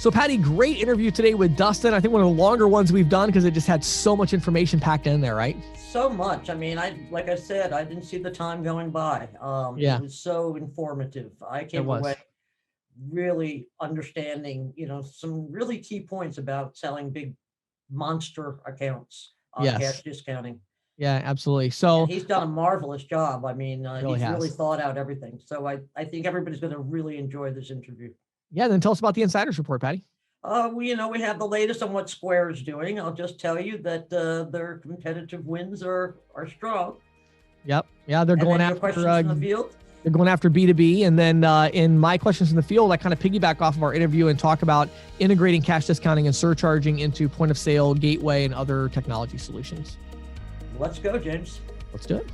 So Patty, great interview today with Dustin. I think one of the longer ones we've done because it just had so much information packed in there, right? So much. I mean, like I said, I didn't see the time going by. Yeah. It was so informative. I came away really understanding, some really key points about selling big monster accounts, cash discounting. Yeah, absolutely. So and he's done a marvelous job. I mean, he's really has. thought out everything. So I think everybody's going to really enjoy this interview. Yeah, then tell us about the Insiders Report, Patty. We have the latest on what Square is doing. I'll just tell you that their competitive wins are strong. Yep. Yeah, they're going after questions in the field. They're going after B2B. And then in my questions in the field, I kind of piggyback off of our interview and talk about integrating cash discounting and surcharging into point of sale, gateway, and other technology solutions. Let's go, James. Let's do it.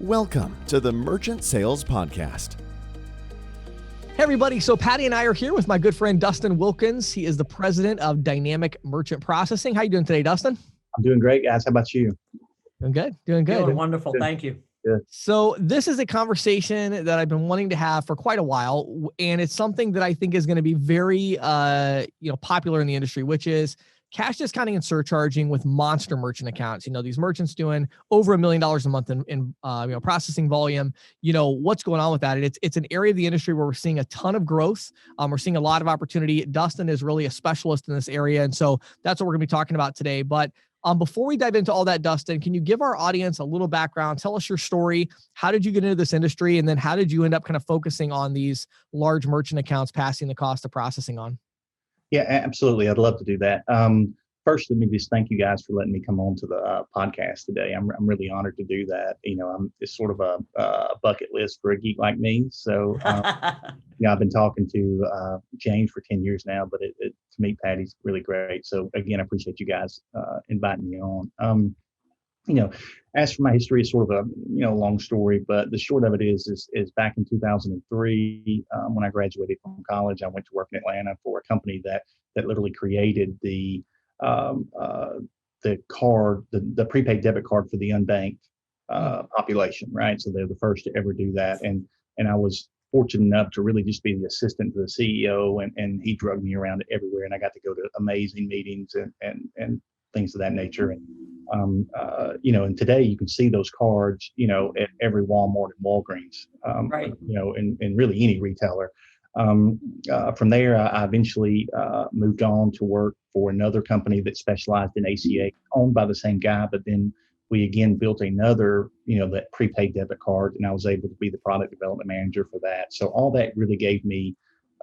Welcome to the Merchant Sales Podcast. Hey everybody, so Patty and I are here with my good friend Dustin Wilkins. He is the president of Dynamic Merchant Processing. How you doing today, Dustin? I'm doing great, guys. How about you? Doing good. Doing wonderful. Good. Thank you. Good. So this is a conversation that I've been wanting to have for quite a while, and it's something that I think is going to be very popular in the industry, which is cash discounting and surcharging with monster merchant accounts. These merchants doing over $1 million a month in processing volume. What's going on with that? And it's an area of the industry where we're seeing a ton of growth. We're seeing a lot of opportunity. Dustin is really a specialist in this area. And so that's what we're going to be talking about today. But before we dive into all that, Dustin, can you give our audience a little background? Tell us your story. How did you get into this industry? And then how did you end up kind of focusing on these large merchant accounts, passing the cost of processing on? Yeah, absolutely. I'd love to do that. First, let me just thank you guys for letting me come on to the podcast today. I'm really honored to do that. It's sort of a bucket list for a geek like me. So, I've been talking to James for 10 years now, but to meet Patty's really great. So again, I appreciate you guys inviting me on. As for my history, it's sort of a long story, but the short of it is back in 2003, when I graduated from college, I went to work in Atlanta for a company that literally created the card, the prepaid debit card for the unbanked population, right? So they're the first to ever do that, and I was fortunate enough to really just be the assistant to the CEO, and he drugged me around everywhere, and I got to go to amazing meetings and things of that nature. And today you can see those cards, at every Walmart and Walgreens, right. And really any retailer. From there, I eventually moved on to work for another company that specialized in ACH, owned by the same guy, but then we again built another, that prepaid debit card, and I was able to be the product development manager for that. So all that really gave me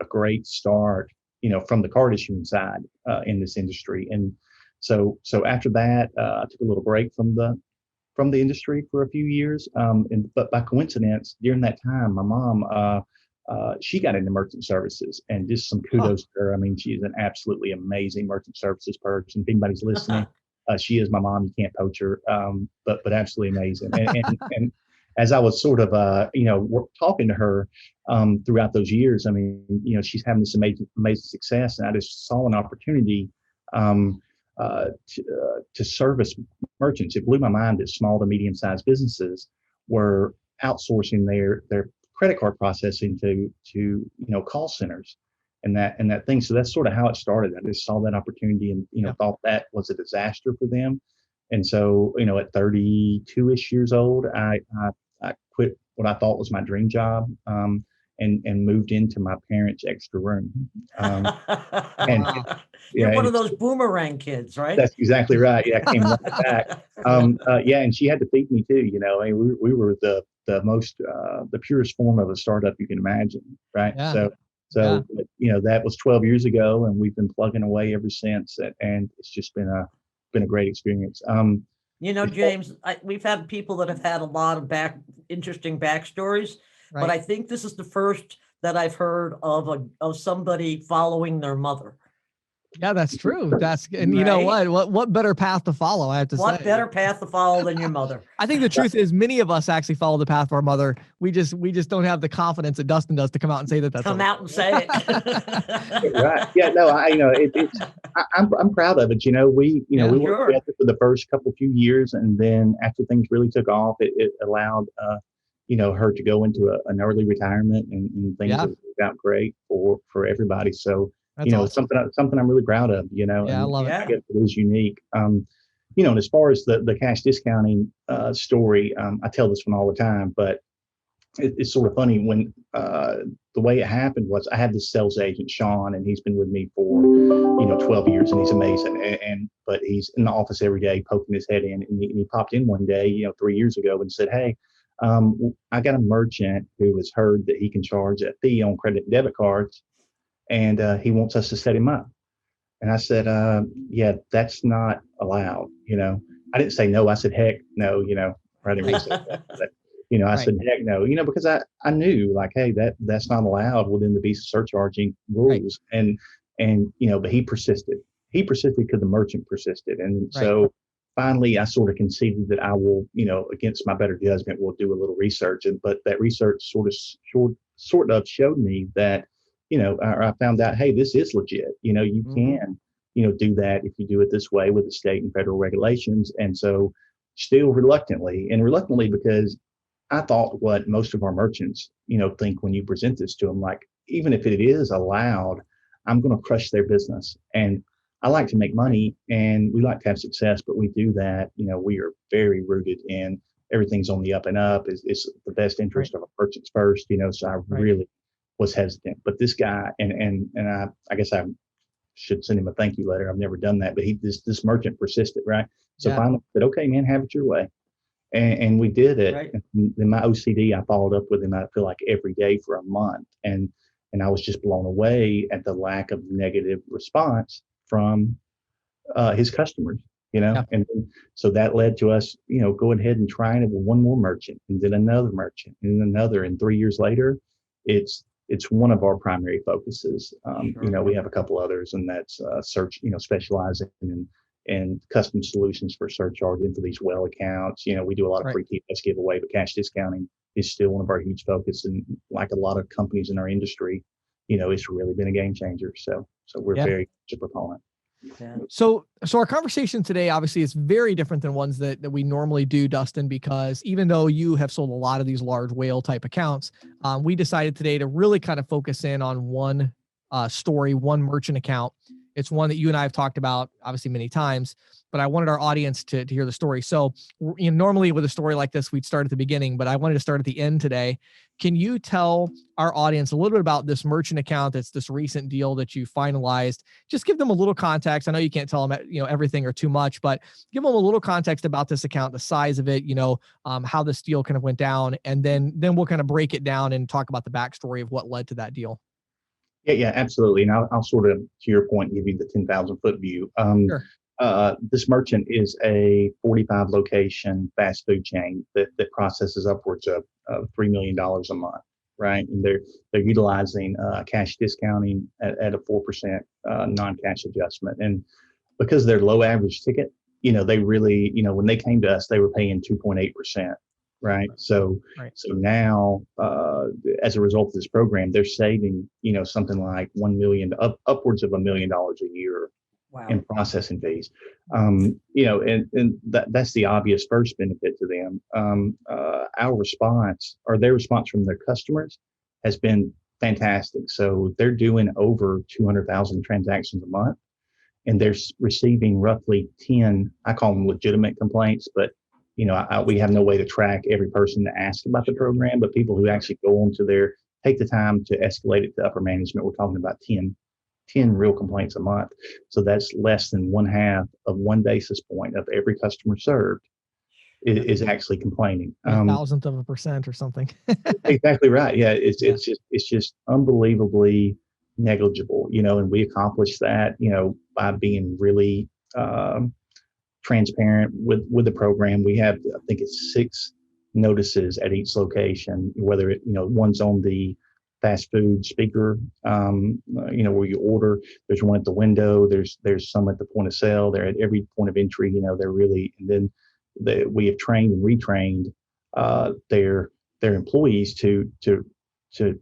a great start, from the card issuing side in this industry. And so after that, I took a little break from the industry for a few years. But by coincidence, during that time, my mom, she got into merchant services, and just some kudos to her. I mean, she is an absolutely amazing merchant services person. If anybody's listening, she is my mom. You can't poach her, but absolutely amazing. And as I was sort of, talking to her throughout those years, I mean, she's having this amazing success, and I just saw an opportunity to service merchants. It blew my mind that small to medium-sized businesses were outsourcing their credit card processing to call centers and that thing. So that's sort of how it started. I just saw that opportunity and thought that was a disaster for them. And so at 32-ish years old, I quit what I thought was my dream job. And moved into my parents' extra room. You're one of those boomerang kids, right? That's exactly right. Yeah, I came right back. And she had to feed me too. I mean, we were the most the purest form of a startup you can imagine, right? Yeah. So that was 12 years ago, and we've been plugging away ever since. And it's just been a great experience. James, we've had people that have had a lot of interesting backstories. Right. But I think this is the first that I've heard of somebody following their mother. Yeah, that's true. And you know what better path to follow? I have to say. What better path to follow than your mother? I think the truth is many of us actually follow the path of our mother. We just don't have the confidence that Dustin does to come out and say that's come out and say it. Right. Yeah. No. I'm proud of it. We worked together for the first few years, and then after things really took off, it allowed her to go into an early retirement, and things have worked out great for everybody. So, That's awesome. something I'm really proud of, Yeah, and I love it. I guess it is unique. And as far as the cash discounting story, I tell this one all the time, but it's sort of funny when the way it happened was I had this sales agent, Sean, and he's been with me for 12 years, and he's amazing. But he's in the office every day poking his head in, and he popped in one day, 3 years ago, and said, "Hey, I got a merchant who has heard that he can charge a fee on credit and debit cards, and he wants us to set him up." And I said, "Yeah, that's not allowed." I didn't say no. I said, "Heck no." I didn't really say that. But, I said, "Heck no," because I knew, like, hey, that's not allowed within the Visa surcharging rules. Right. But he persisted. He persisted because the merchant persisted. And so finally I sort of conceded that I will, against my better judgment, will do a little research. But that research sort of showed me that, I found out, hey, this is legit. You can, do that if you do it this way with the state and federal regulations. And so still reluctantly because I thought what most of our merchants, think when you present this to them, like, even if it is allowed, I'm going to crush their business. And I like to make money and we like to have success, but we do that. We are very rooted in everything's on the up and up. It's the best interest of our merchants first, so I really was hesitant. But this guy, and I guess I should send him a thank you letter. I've never done that, but this merchant persisted, right? So finally I said, "Okay, man, have it your way." And we did it. Right. And then my OCD, I followed up with him, I feel like every day for a month. And I was just blown away at the lack of negative response from his customers, And so that led to us, going ahead and trying it with one more merchant, and then another merchant, and another. And 3 years later, it's one of our primary focuses. We have a couple others, and that's search, specializing in custom solutions for surcharging for these well accounts. We do a lot of free TPS giveaway, but cash discounting is still one of our huge focus. And like a lot of companies in our industry, it's really been a game changer. So we're very much a proponent. Yeah. So our conversation today obviously is very different than ones that we normally do, Dustin, because even though you have sold a lot of these large whale type accounts, we decided today to really kind of focus in on one story, one merchant account. It's one that you and I have talked about obviously many times, but I wanted our audience to hear the story. So normally with a story like this, we'd start at the beginning, but I wanted to start at the end today. Can you tell our audience a little bit about this merchant account that's this recent deal that you finalized? Just give them a little context. I know you can't tell them, everything or too much, but give them a little context about this account, the size of it, how this deal kind of went down, and then we'll kind of break it down and talk about the backstory of what led to that deal. Yeah, absolutely. And I'll sort of, to your point, give you the 10,000 foot view. Sure. This merchant is a 45 location fast food chain that processes upwards of $3 million a month, right? And they're utilizing cash discounting at a 4% non-cash adjustment. And because they're low average ticket, they really, when they came to us, they were paying 2.8%. Right. So now, as a result of this program, they're saving, something like 1 million, upwards of $1 million a year in processing fees. And that's the obvious first benefit to them. Our response, or their response from their customers, has been fantastic. So they're doing over 200,000 transactions a month, and they're receiving roughly 10, I call them legitimate complaints, but we have no way to track every person to ask about the program, but people who actually go on to take the time to escalate it to upper management, we're talking about 10 real complaints a month. So that's less than 1/2 of 1 basis point of every customer served is actually complaining. 0.001% or something. Exactly right. Yeah. It's just unbelievably negligible, and we accomplished that, by being really, transparent with the program. We have, I think it's 6 notices at each location, whether one's on the fast food speaker, where you order. There's one at the window. There's some at the point of sale. They're at every point of entry. They're really, and then we have trained and retrained their employees to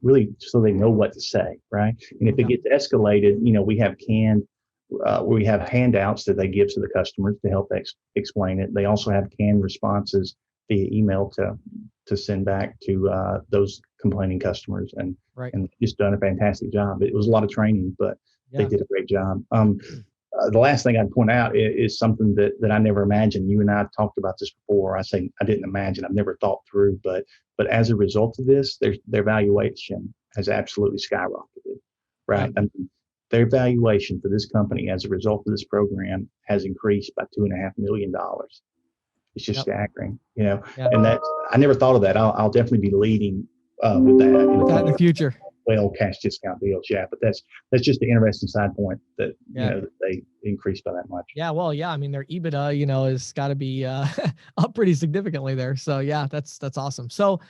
really, so they know what to say, right? And if it gets escalated, we have handouts that they give to the customers to help explain it. They also have canned responses via email to send back to those complaining customers, and just done a fantastic job. It was a lot of training, but they did a great job. The last thing I'd point out is something that I never imagined. You and I talked about this before. I say I didn't imagine. I've never thought through, but as a result of this, their valuation has absolutely skyrocketed. Right. I mean, their valuation for this company as a result of this program has increased by $2.5 million. It's just staggering, and I never thought of that. I'll definitely be leading with that in the future. Well, cash discount deals, but that's just the interesting side point that that they increased by that much. Yeah, well, I mean, their EBITDA, has got to be up pretty significantly there. So that's awesome. So,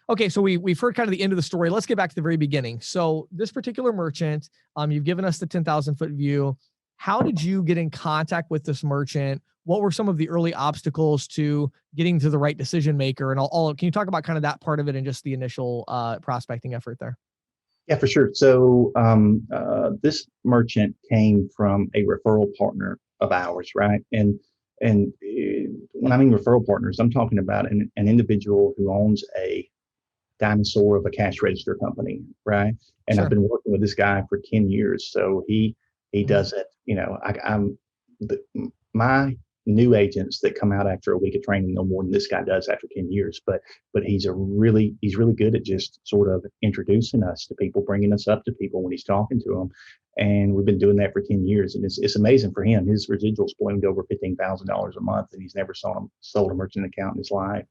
okay, so we've heard kind of the end of the story. Let's get back to the very beginning. So this particular merchant, you've given us the 10,000 foot view. How did you get in contact with this merchant? What were some of the early obstacles to getting to the right decision maker? And all can you talk about kind of that part of it and just the initial prospecting effort there? Yeah, for sure. So this merchant came from a referral partner of ours, right? And when I mean referral partners, I'm talking about an individual who owns a dinosaur of a cash register company, right? And I've been working with this guy for 10 years. So he does it, my new agents that come out after a week of training know more than this guy does after 10 years. But he's really good at just sort of introducing us to people, bringing us up to people when he's talking to them. And we've been doing that for 10 years. And it's amazing for him. His residuals ballooned over $15,000 a month, and he's never sold a merchant account in his life.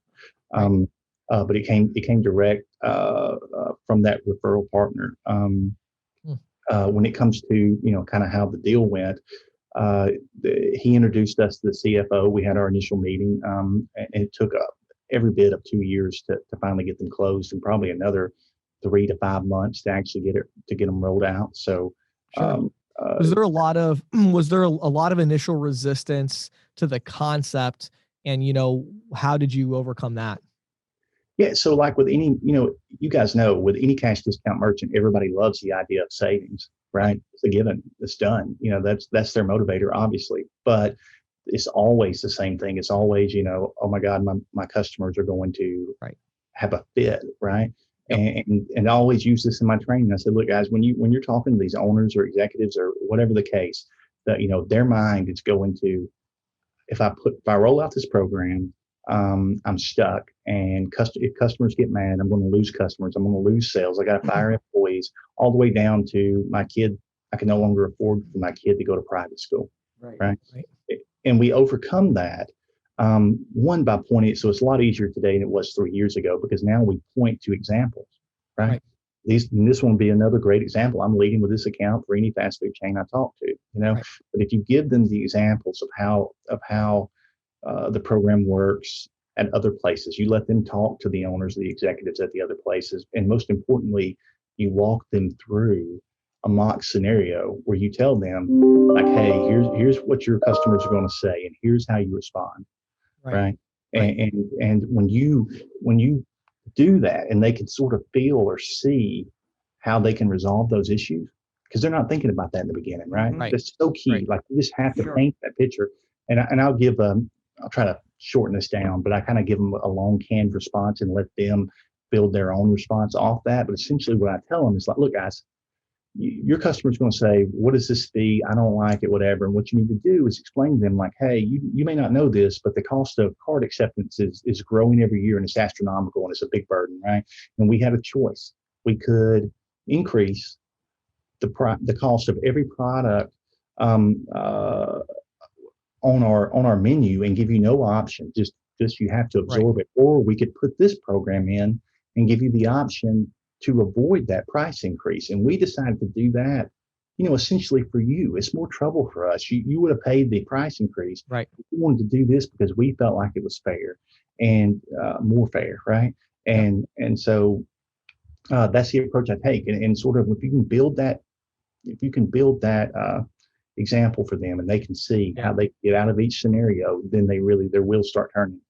But it came direct from that referral partner. When it comes to, kind of how the deal went, he introduced us to the CFO. We had our initial meeting, and it took every bit of 2 years to finally get them closed, and probably another 3 to 5 months to actually get them rolled out. So, was there a lot of initial resistance to the concept, and how did you overcome that? Yeah, so like with any, you guys know, with any cash discount merchant, everybody loves the idea of savings, right? It's a given. It's done. That's their motivator, obviously. But it's always the same thing. It's always, oh my God, my customers are going to have a fit, right? Yep. And I always use this in my training. I said, look, guys, when you're talking to these owners or executives or whatever the case, that their mind is going to, if I roll out this program, I'm stuck, and if customers get mad, I'm going to lose customers. I'm going to lose sales. I got to fire employees, all the way down to my kid. I can no longer afford for my kid to go to private school. Right. And we overcome that, one, by pointing. So it's a lot easier today than it was 3 years ago, because now we point to examples, right? This one will be another great example. I'm leading with this account for any fast food chain I talk to, But if you give them the examples of how the program works at other places, you let them talk to the owners, the executives at the other places, and most importantly, you walk them through a mock scenario where you tell them, like, hey, here's what your customers are going to say, and here's how you respond, right? And when you do that, and they can sort of feel or see how they can resolve those issues, because they're not thinking about that in the beginning, right? That's so key. Like, you just have to paint that picture. And I'll try to shorten this down, but I kind of give them a long canned response and let them build their own response off that. But essentially what I tell them is like, look, guys, your customer's going to say, what is this fee? I don't like it, whatever. And what you need to do is explain to them, like, hey, you may not know this, but the cost of card acceptance is growing every year, and it's astronomical, and it's a big burden, right? And we had a choice. We could increase the cost of every product on our menu and give you no option, just you have to absorb it. Or we could put this program in and give you the option to avoid that price increase. And we decided to do that, essentially for you. It's more trouble for us. You would have paid the price increase. Right. We wanted to do this because we felt like it was fair and more fair, right? And so that's the approach I take. And sort of, if you can build that example for them, and they can see how they get out of each scenario, then their wheels start turning.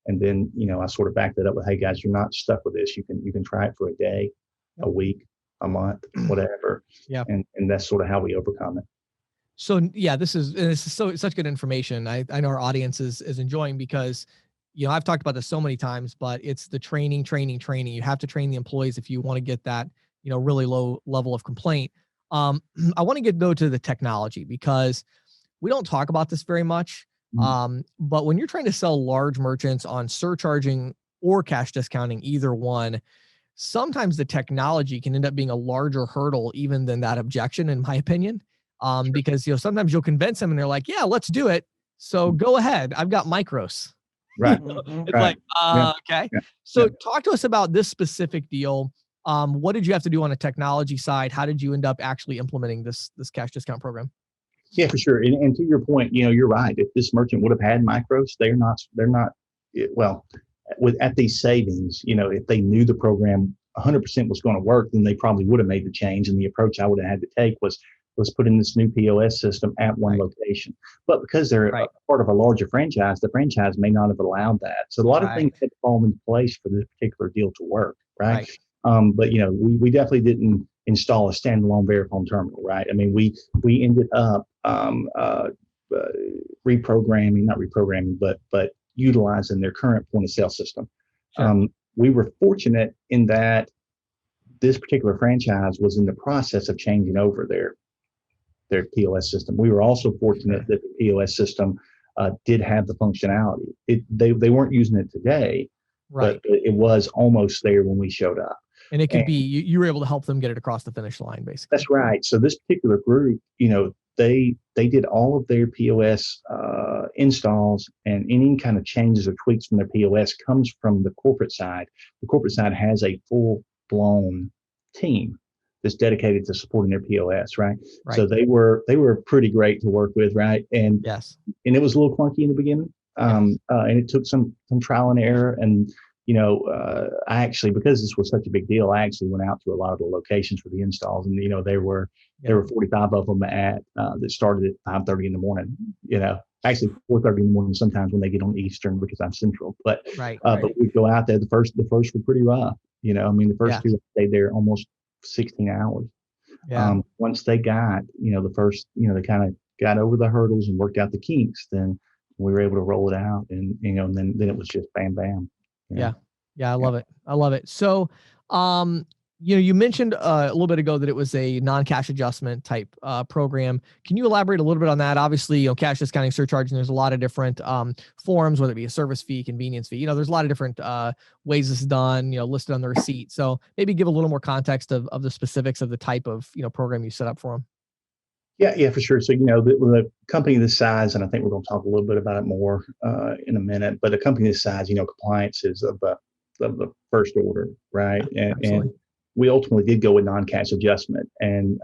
And then, I sort of back that up with, hey guys, you're not stuck with this. You can try it for a day, a week, a month, whatever. Yeah. And that's sort of how we overcome it. So this is such good information. I know our audience is enjoying, because I've talked about this so many times, but it's the training. You have to train the employees if you want to get that, really low level of complaint. I want to get though to the technology, because we don't talk about this very much. But when you're trying to sell large merchants on surcharging or cash discounting, either one, sometimes the technology can end up being a larger hurdle even than that objection, in my opinion. Because, sometimes you'll convince them and they're like, yeah, let's do it. So go ahead. I've got micros. Right. It's right. like, okay. Yeah. So talk to us about this specific deal. What did you have to do on a technology side? How did you end up actually implementing this cash discount program? Yeah, for sure. And to your point, you're right. If this merchant would have had micros, they're not, well, at these savings, if they knew the program 100% was going to work, then they probably would have made the change. And the approach I would have had to take was, let's put in this new POS system at one location. But because they're a part of a larger franchise, the franchise may not have allowed that. So a lot of things had to fall into place for this particular deal to work, right? But we definitely didn't install a standalone Verifone terminal, right? I mean, we ended up not reprogramming, but utilizing their current point of sale system. Sure. We were fortunate in that this particular franchise was in the process of changing over their POS system. We were also fortunate that the POS system did have the functionality. They weren't using it today, but it was almost there when we showed up. And it could be, you were able to help them get it across the finish line, basically. That's right. So this particular group, they did all of their POS installs, and any kind of changes or tweaks from their POS comes from the corporate side. The corporate side has a full-blown team that's dedicated to supporting their POS, right? So they were pretty great to work with, right? And and it was a little clunky in the beginning, and it took some trial and error. And I actually, because this was such a big deal, I actually went out to a lot of the locations for the installs, and there were 45 of them that started at 5:30 in the morning. Actually 4:30 in the morning sometimes when they get on Eastern, because I'm Central. But but we go out there. The first were pretty rough. The first two stayed there almost 16 hours. Once they got the first, they kind of got over the hurdles and worked out the kinks, then we were able to roll it out, and then it was just bam bam. Yeah. I love it. So, you mentioned a little bit ago that it was a non-cash adjustment type program. Can you elaborate a little bit on that? Obviously, cash discounting, surcharging, there's a lot of different forms, whether it be a service fee, convenience fee. There's a lot of different ways this is done, listed on the receipt. So maybe give a little more context of the specifics of the type of program you set up for them. Yeah, for sure. So, the company this size, and I think we're going to talk a little bit about it more in a minute, but a company this size, compliance is of the first order, right? And we ultimately did go with non-cash adjustment. And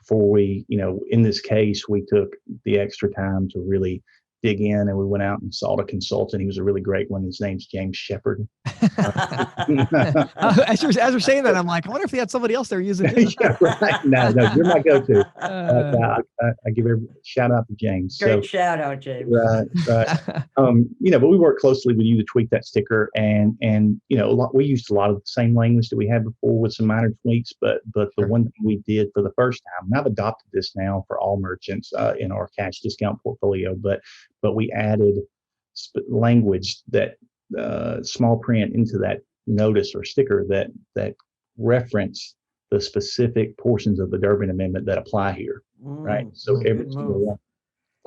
before we, in this case, we took the extra time to really dig in, and we went out and sought a consultant. He was a really great one. His name's James Shepard. As we're saying that, I'm like, I wonder if they had somebody else they're using. Yeah, right. No, you're my go-to. I give a shout out to James. Great shout out, James. Right. But we worked closely with you to tweak that sticker, and we used a lot of the same language that we had before with some minor tweaks. But the one thing we did for the first time, and I've adopted this now for all merchants in our cash discount portfolio, but we added language that small print into that notice or sticker that reference the specific portions of the Durbin Amendment that apply here, right? So every single one.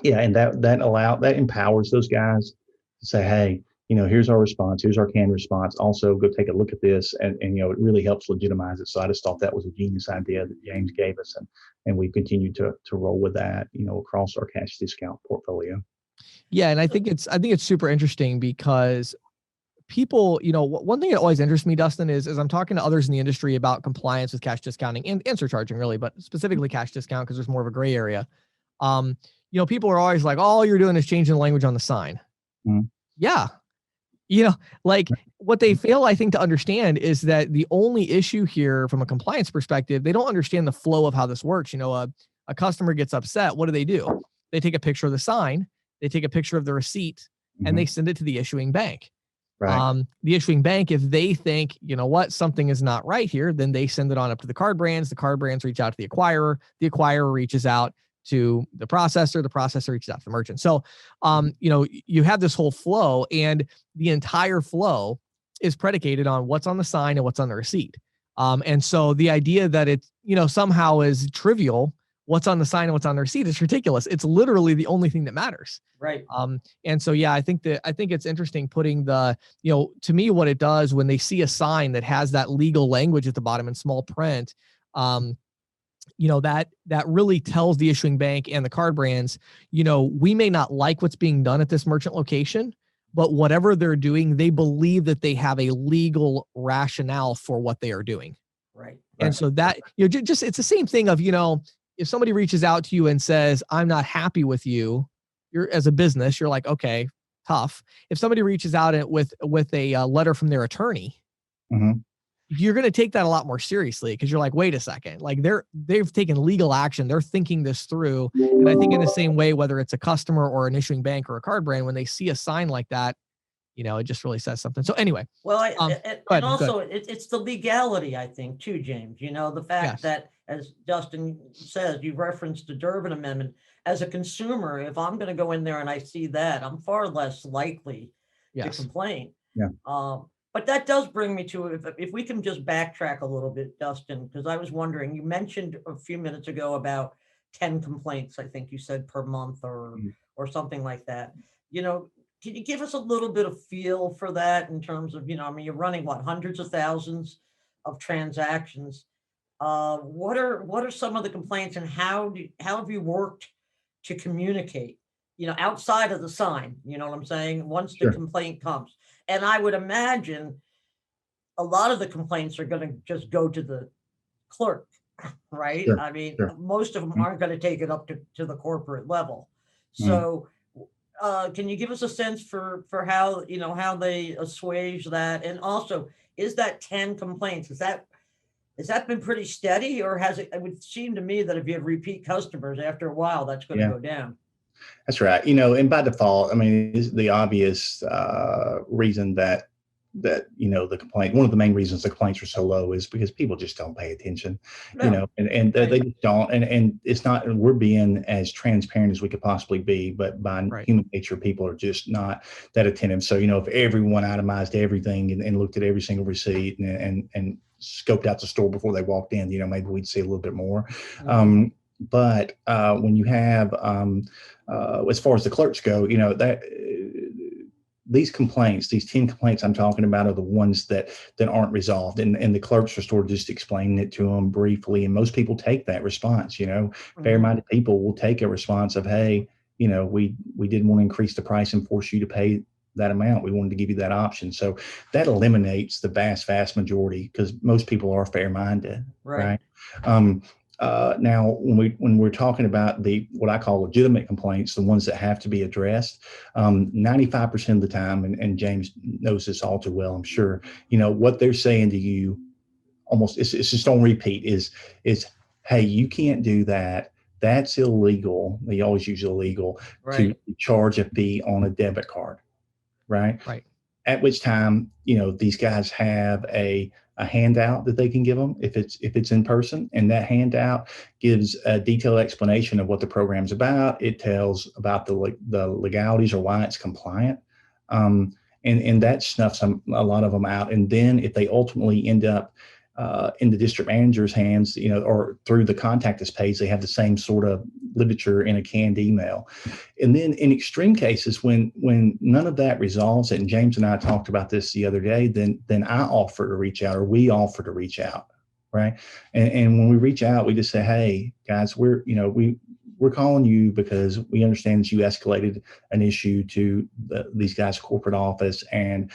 Yeah, and that empowers those guys to say, hey, here's our response, here's our canned response. Also, go take a look at this, and it really helps legitimize it. So I just thought that was a genius idea that James gave us, and we continue to roll with that, across our cash discount portfolio. Yeah, and I think it's super interesting because people, one thing that always interests me, Dustin, is I'm talking to others in the industry about compliance with cash discounting and surcharging, really, but specifically cash discount because there's more of a gray area. People are always like, all you're doing is changing the language on the sign. Yeah. What they fail, I think, to understand is that the only issue here from a compliance perspective, they don't understand the flow of how this works. A customer gets upset. What do? They take a picture of the sign, they take a picture of the receipt, and they send it to the issuing bank. Right. The issuing bank, if they think, something is not right here, then they send it on up to the card brands. The card brands reach out to the acquirer. The acquirer reaches out to the processor reaches out to the merchant. So, you have this whole flow, and the entire flow is predicated on what's on the sign and what's on the receipt. And so the idea that it, somehow is trivial, what's on the sign and what's on the receipt, is ridiculous. It's literally the only thing that matters. Right. And so, I think it's interesting putting to me, what it does when they see a sign that has that legal language at the bottom in small print, that really tells the issuing bank and the card brands, we may not like what's being done at this merchant location, but whatever they're doing, they believe that they have a legal rationale for what they are doing. Right. And so that, just, it's the same thing of, if somebody reaches out to you and says, I'm not happy with you, you're, as a business, you're like, okay, tough. If somebody reaches out with a letter from their attorney, you're going to take that a lot more seriously, because you're like, wait a second, like they've taken legal action. They're thinking this through. And I think in the same way, whether it's a customer or an issuing bank or a card brand, when they see a sign like that, it just really says something. So anyway. Well, and also it's the legality, I think, too, James, the fact that, as Dustin says, you referenced the Durbin Amendment. As a consumer, if I'm going to go in there and I see that, I'm far less likely to complain. Yeah. But that does bring me to, if we can just backtrack a little bit, Dustin, because I was wondering, you mentioned a few minutes ago about 10 complaints, I think you said, per month or something like that. Can you give us a little bit of feel for that in terms of, you're running hundreds of thousands of transactions. What are some of the complaints, and how have you worked to communicate, outside of the sign, you know what I'm saying? Once the complaint comes. And I would imagine a lot of the complaints are going to just go to the clerk, right? Sure. I mean, most of them aren't going to take it up to the corporate level. So can you give us a sense for how, how they assuage that? And also, is that 10 complaints? Has that been pretty steady, or it would seem to me that if you have repeat customers, after a while, that's going to go down. That's right. And by default, I mean, it's the obvious reason that the complaint, one of the main reasons the complaints are so low is because people just don't pay attention, and they just don't. And it's not, and we're being as transparent as we could possibly be, but by human nature, people are just not that attentive. So, if everyone itemized everything and looked at every single receipt and scoped out the store before they walked in, maybe we'd see a little bit more. But when you have, as far as the clerks go, these complaints, these 10 complaints I'm talking about, are the ones that aren't resolved, and the clerks are sort of just explaining it to them briefly. And most people take that response. Fair-minded people will take a response of, hey, we didn't want to increase the price and force you to pay that amount. We wanted to give you that option. So that eliminates the vast majority, because most people are fair-minded, right? Now, when we're talking about what I call legitimate complaints, the ones that have to be addressed, 95% of the time, and James knows this all too well, I'm sure, what they're saying to you, almost, it's just on repeat, is, hey, you can't do that. That's illegal. They always use illegal to charge a fee on a debit card, right? Right. At which time, these guys have a handout that they can give them if it's in person, and that handout gives a detailed explanation of what the program's about. It tells about the legalities or why it's compliant, and that snuffs a lot of them out. And then if they ultimately end up in the district manager's hands, or through the contact us page, they have the same sort of literature in a canned email. And then in extreme cases, when none of that resolves it, and James and I talked about this the other day, then I offer to reach out, or we offer to reach out, right? And when we reach out, we just say, hey, guys, we're calling you because we understand that you escalated an issue to these guys' corporate office, and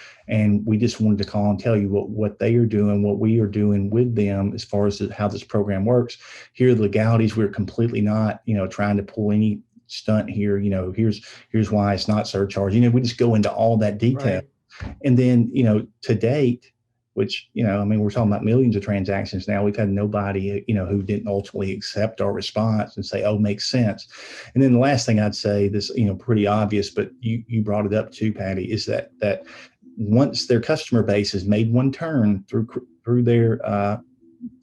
we just wanted to call and tell you what they are doing, what we are doing with them as far as how this program works. Here are the legalities. We're completely not, trying to pull any stunt here. Here's why it's not surcharge. We just go into all that detail. Right. And then, to date, which, we're talking about millions of transactions now. We've had nobody, who didn't ultimately accept our response and say, oh, makes sense. And then the last thing I'd say, this, pretty obvious, but you brought it up too, Patty, is that once their customer base has made one turn through their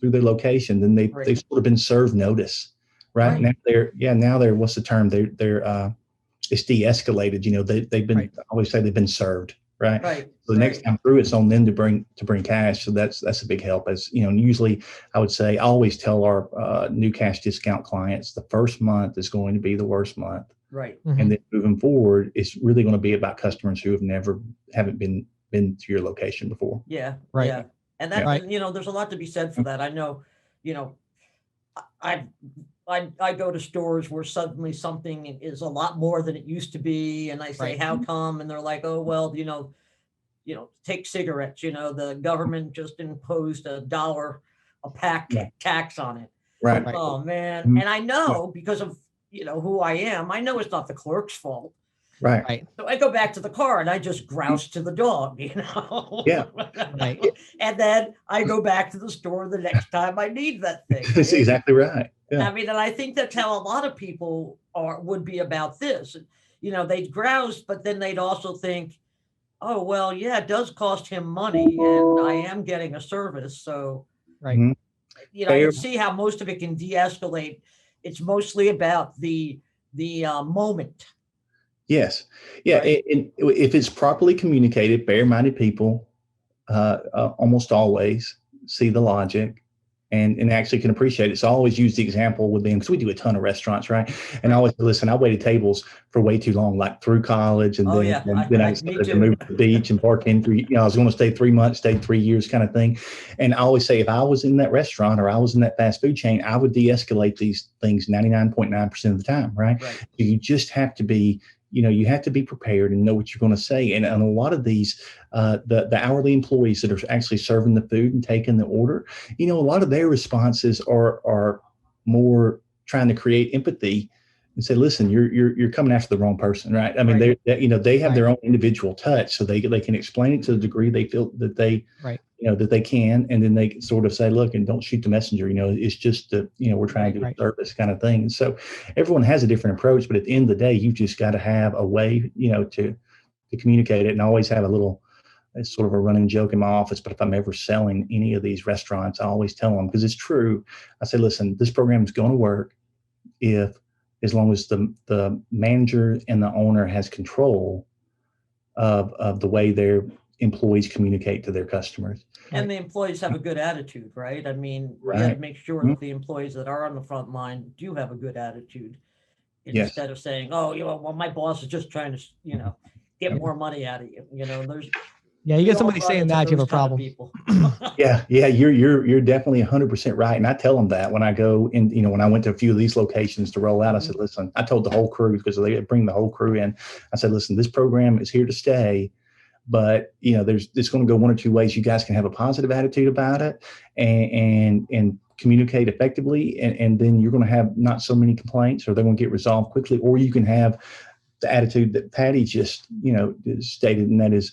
location, then they've sort of been served notice, right? Right. Now they're what's the term? They're it's de-escalated. They've been, Right. I always say they've been served, right? Right. So the next time through, it's on them to bring cash. So that's a big help. As you know, and usually I would say I always tell our new cash discount clients the first month is going to be the worst month, Right. Mhm. and then moving forward, it's really going to be about customers who haven't been to your location before. Yeah. Right. Yeah. And that, Right. there's a lot to be said for that. I know, you know, I I go to stores where suddenly something is a lot more than it used to be, and I say, Right. "How come?" And they're like, "Oh, well, take cigarettes. The government just imposed $1 a pack Yeah. tax on it." Right. Right. Oh man! Mhm. And I know because of who I am. I know it's not the clerk's fault. Right. Right. So I go back to the car and I just grouse to the dog, Yeah. Right. And then I go back to the store the next time I need that thing. That's exactly right. Yeah. I mean, and I think that's how a lot of people would be about this. They'd grouse, but then they'd also think, oh, well, yeah, it does cost him money and I am getting a service. So, Right. Mhm. I Fair. can see how most of it can de-escalate. It's mostly about the moment. Yes. Yeah. Right. And if it's properly communicated, fair-minded people almost always see the logic and actually can appreciate it. So I always use the example with them because we do a ton of restaurants, right? And I always say, listen, I waited tables for way too long, like through college, and Oh, then yeah. then I Me decided to too. move to the beach and bartend for I was going to stay 3 months, stayed 3 years, kind of thing. And I always say, if I was in that restaurant or I was in that fast food chain, I would de-escalate these things 99.9% of the time, right? Right. You just have to be. You have to be prepared and know what you're going to say. And a lot of these, the hourly employees that are actually serving the food and taking the order, a lot of their responses are more trying to create empathy and say, listen, you're coming after the wrong person, right? I mean, Right. they have Right. their own individual touch, so they can explain it to the degree they feel that they Right. that they can, and then they can sort of say, look, and don't shoot the messenger. It's just we're trying to do Right. a service kind of thing. And so everyone has a different approach, but at the end of the day, you've just got to have a way, to communicate it. And I always have it's sort of a running joke in my office, but if I'm ever selling any of these restaurants, I always tell them, because it's true. I say, listen, this program is going to work as long as the manager and the owner has control of the way their employees communicate to their customers. And the employees have a good attitude, right? I mean, we got to Right. make sure that the employees that are on the front line do have a good attitude Yes. instead of saying, "Oh, well, my boss is just trying to, get more money out of you." There's Yeah. You we get all somebody run saying into that, you have a those kind of problem. people. Yeah, you're definitely 100% right, and I tell them that when I go in. When I went to a few of these locations to roll out, I said, listen, I told the whole crew, because they bring the whole crew in. I said, listen, this program is here to stay, but it's going to go one or two ways. You guys can have a positive attitude about it and communicate effectively, and then you're going to have not so many complaints, or they're going to get resolved quickly, or you can have the attitude that Patty just stated, and that is,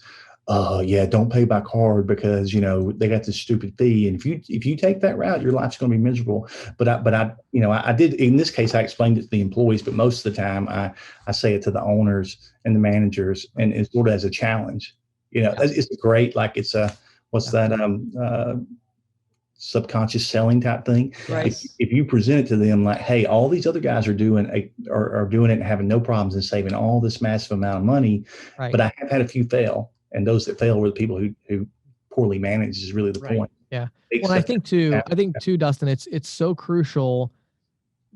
yeah, don't pay by card because they got this stupid fee, and if you take that route, your life's going to be miserable. But I did, in this case, I explained it to the employees, but most of the time I say it to the owners and the managers, and it's sort of as a challenge. It's great, like it's a subconscious selling type thing. Right. If you present it to them like, hey, all these other guys are doing are doing it and having no problems and saving all this massive amount of money, Right. but I have had a few fail, and those that fail were the people who poorly managed is really the Right. point. Yeah. Take Well, I steps think back. too, Dustin, it's so crucial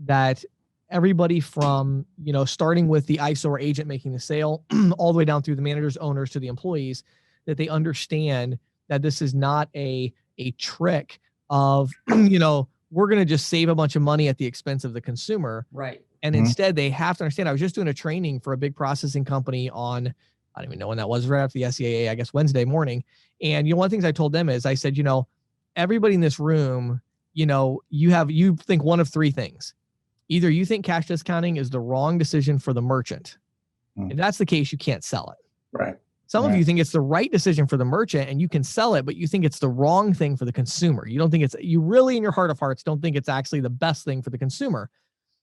that everybody from, starting with the ISO or agent making the sale all the way down through the managers, owners to the employees, that they understand that this is not a trick of, we're going to just save a bunch of money at the expense of the consumer. Right. And Mhm. instead they have to understand. I was just doing a training for a big processing company on, I don't even know when that was, right after the SCAA, I guess Wednesday morning. And one of the things I told them is I said, everybody in this room, you think one of three things. Either you think cash discounting is the wrong decision for the merchant. Mm. If that's the case, you can't sell it. Right. Some of Right. you think it's the right decision for the merchant and you can sell it, but you think it's the wrong thing for the consumer. You don't think you really in your heart of hearts don't think it's actually the best thing for the consumer.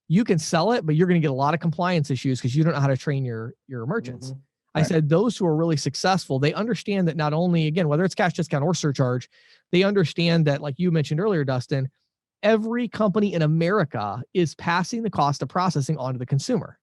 You can sell it, but you're going to get a lot of compliance issues because you don't know how to train your merchants. Mhm. I Right. said those who are really successful, they understand that not only, again, whether it's cash discount or surcharge, they understand that, like you mentioned earlier, Dustin, every company in America is passing the cost of processing onto the consumer.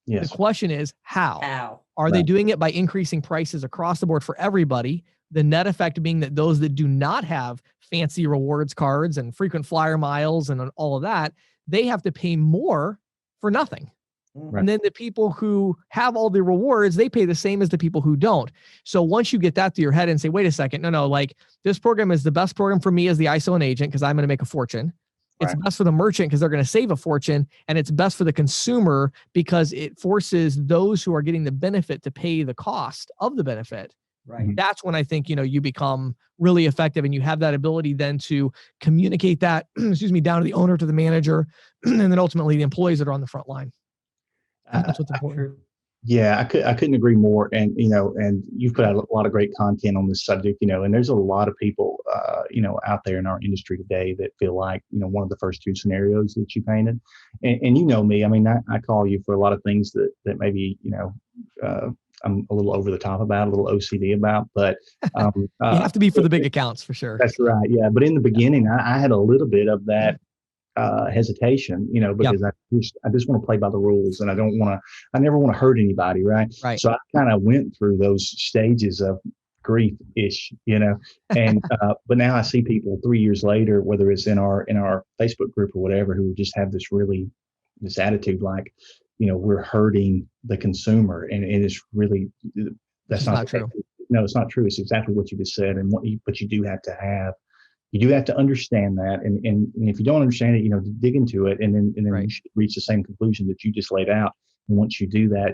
Yes. The question is how? How? Are they Right. doing it by increasing prices across the board for everybody? The net effect being that those that do not have fancy rewards cards and frequent flyer miles and all of that, they have to pay more for nothing. Mhm. And then the people who have all the rewards, they pay the same as the people who don't. So once you get that to your head and say, wait a second, no, like this program is the best program for me as the ISO and agent because I'm going to make a fortune. It's Right. best for the merchant because they're going to save a fortune. And it's best for the consumer because it forces those who are getting the benefit to pay the cost of the benefit. Right. That's when I think, you become really effective and you have that ability then to communicate that, excuse me, down to the owner, to the manager, and then ultimately the employees that are on the front line. I think that's what's important. True. Yeah, I couldn't agree more. And, and you've put out a lot of great content on this subject, and there's a lot of people, out there in our industry today that feel like, one of the first two scenarios that you painted. And you know me, I mean, I call you for a lot of things that maybe, I'm a little over the top about, a little OCD about, but You have to be for the big accounts for sure. that's right. Yeah. But in the beginning, I had a little bit of that hesitation, because I just want to play by the rules and I never want to hurt anybody. Right. Right. So I kind of went through those stages of grief-ish, and, but now I see people 3 years later, whether it's in our Facebook group or whatever, who just have this attitude like, we're hurting the consumer. And it's really, that's not true. No, it's not true. It's exactly what you just said. And but you do have to understand that. And if you don't understand it, dig into it. And then Right. you should reach the same conclusion that you just laid out. And once you do that,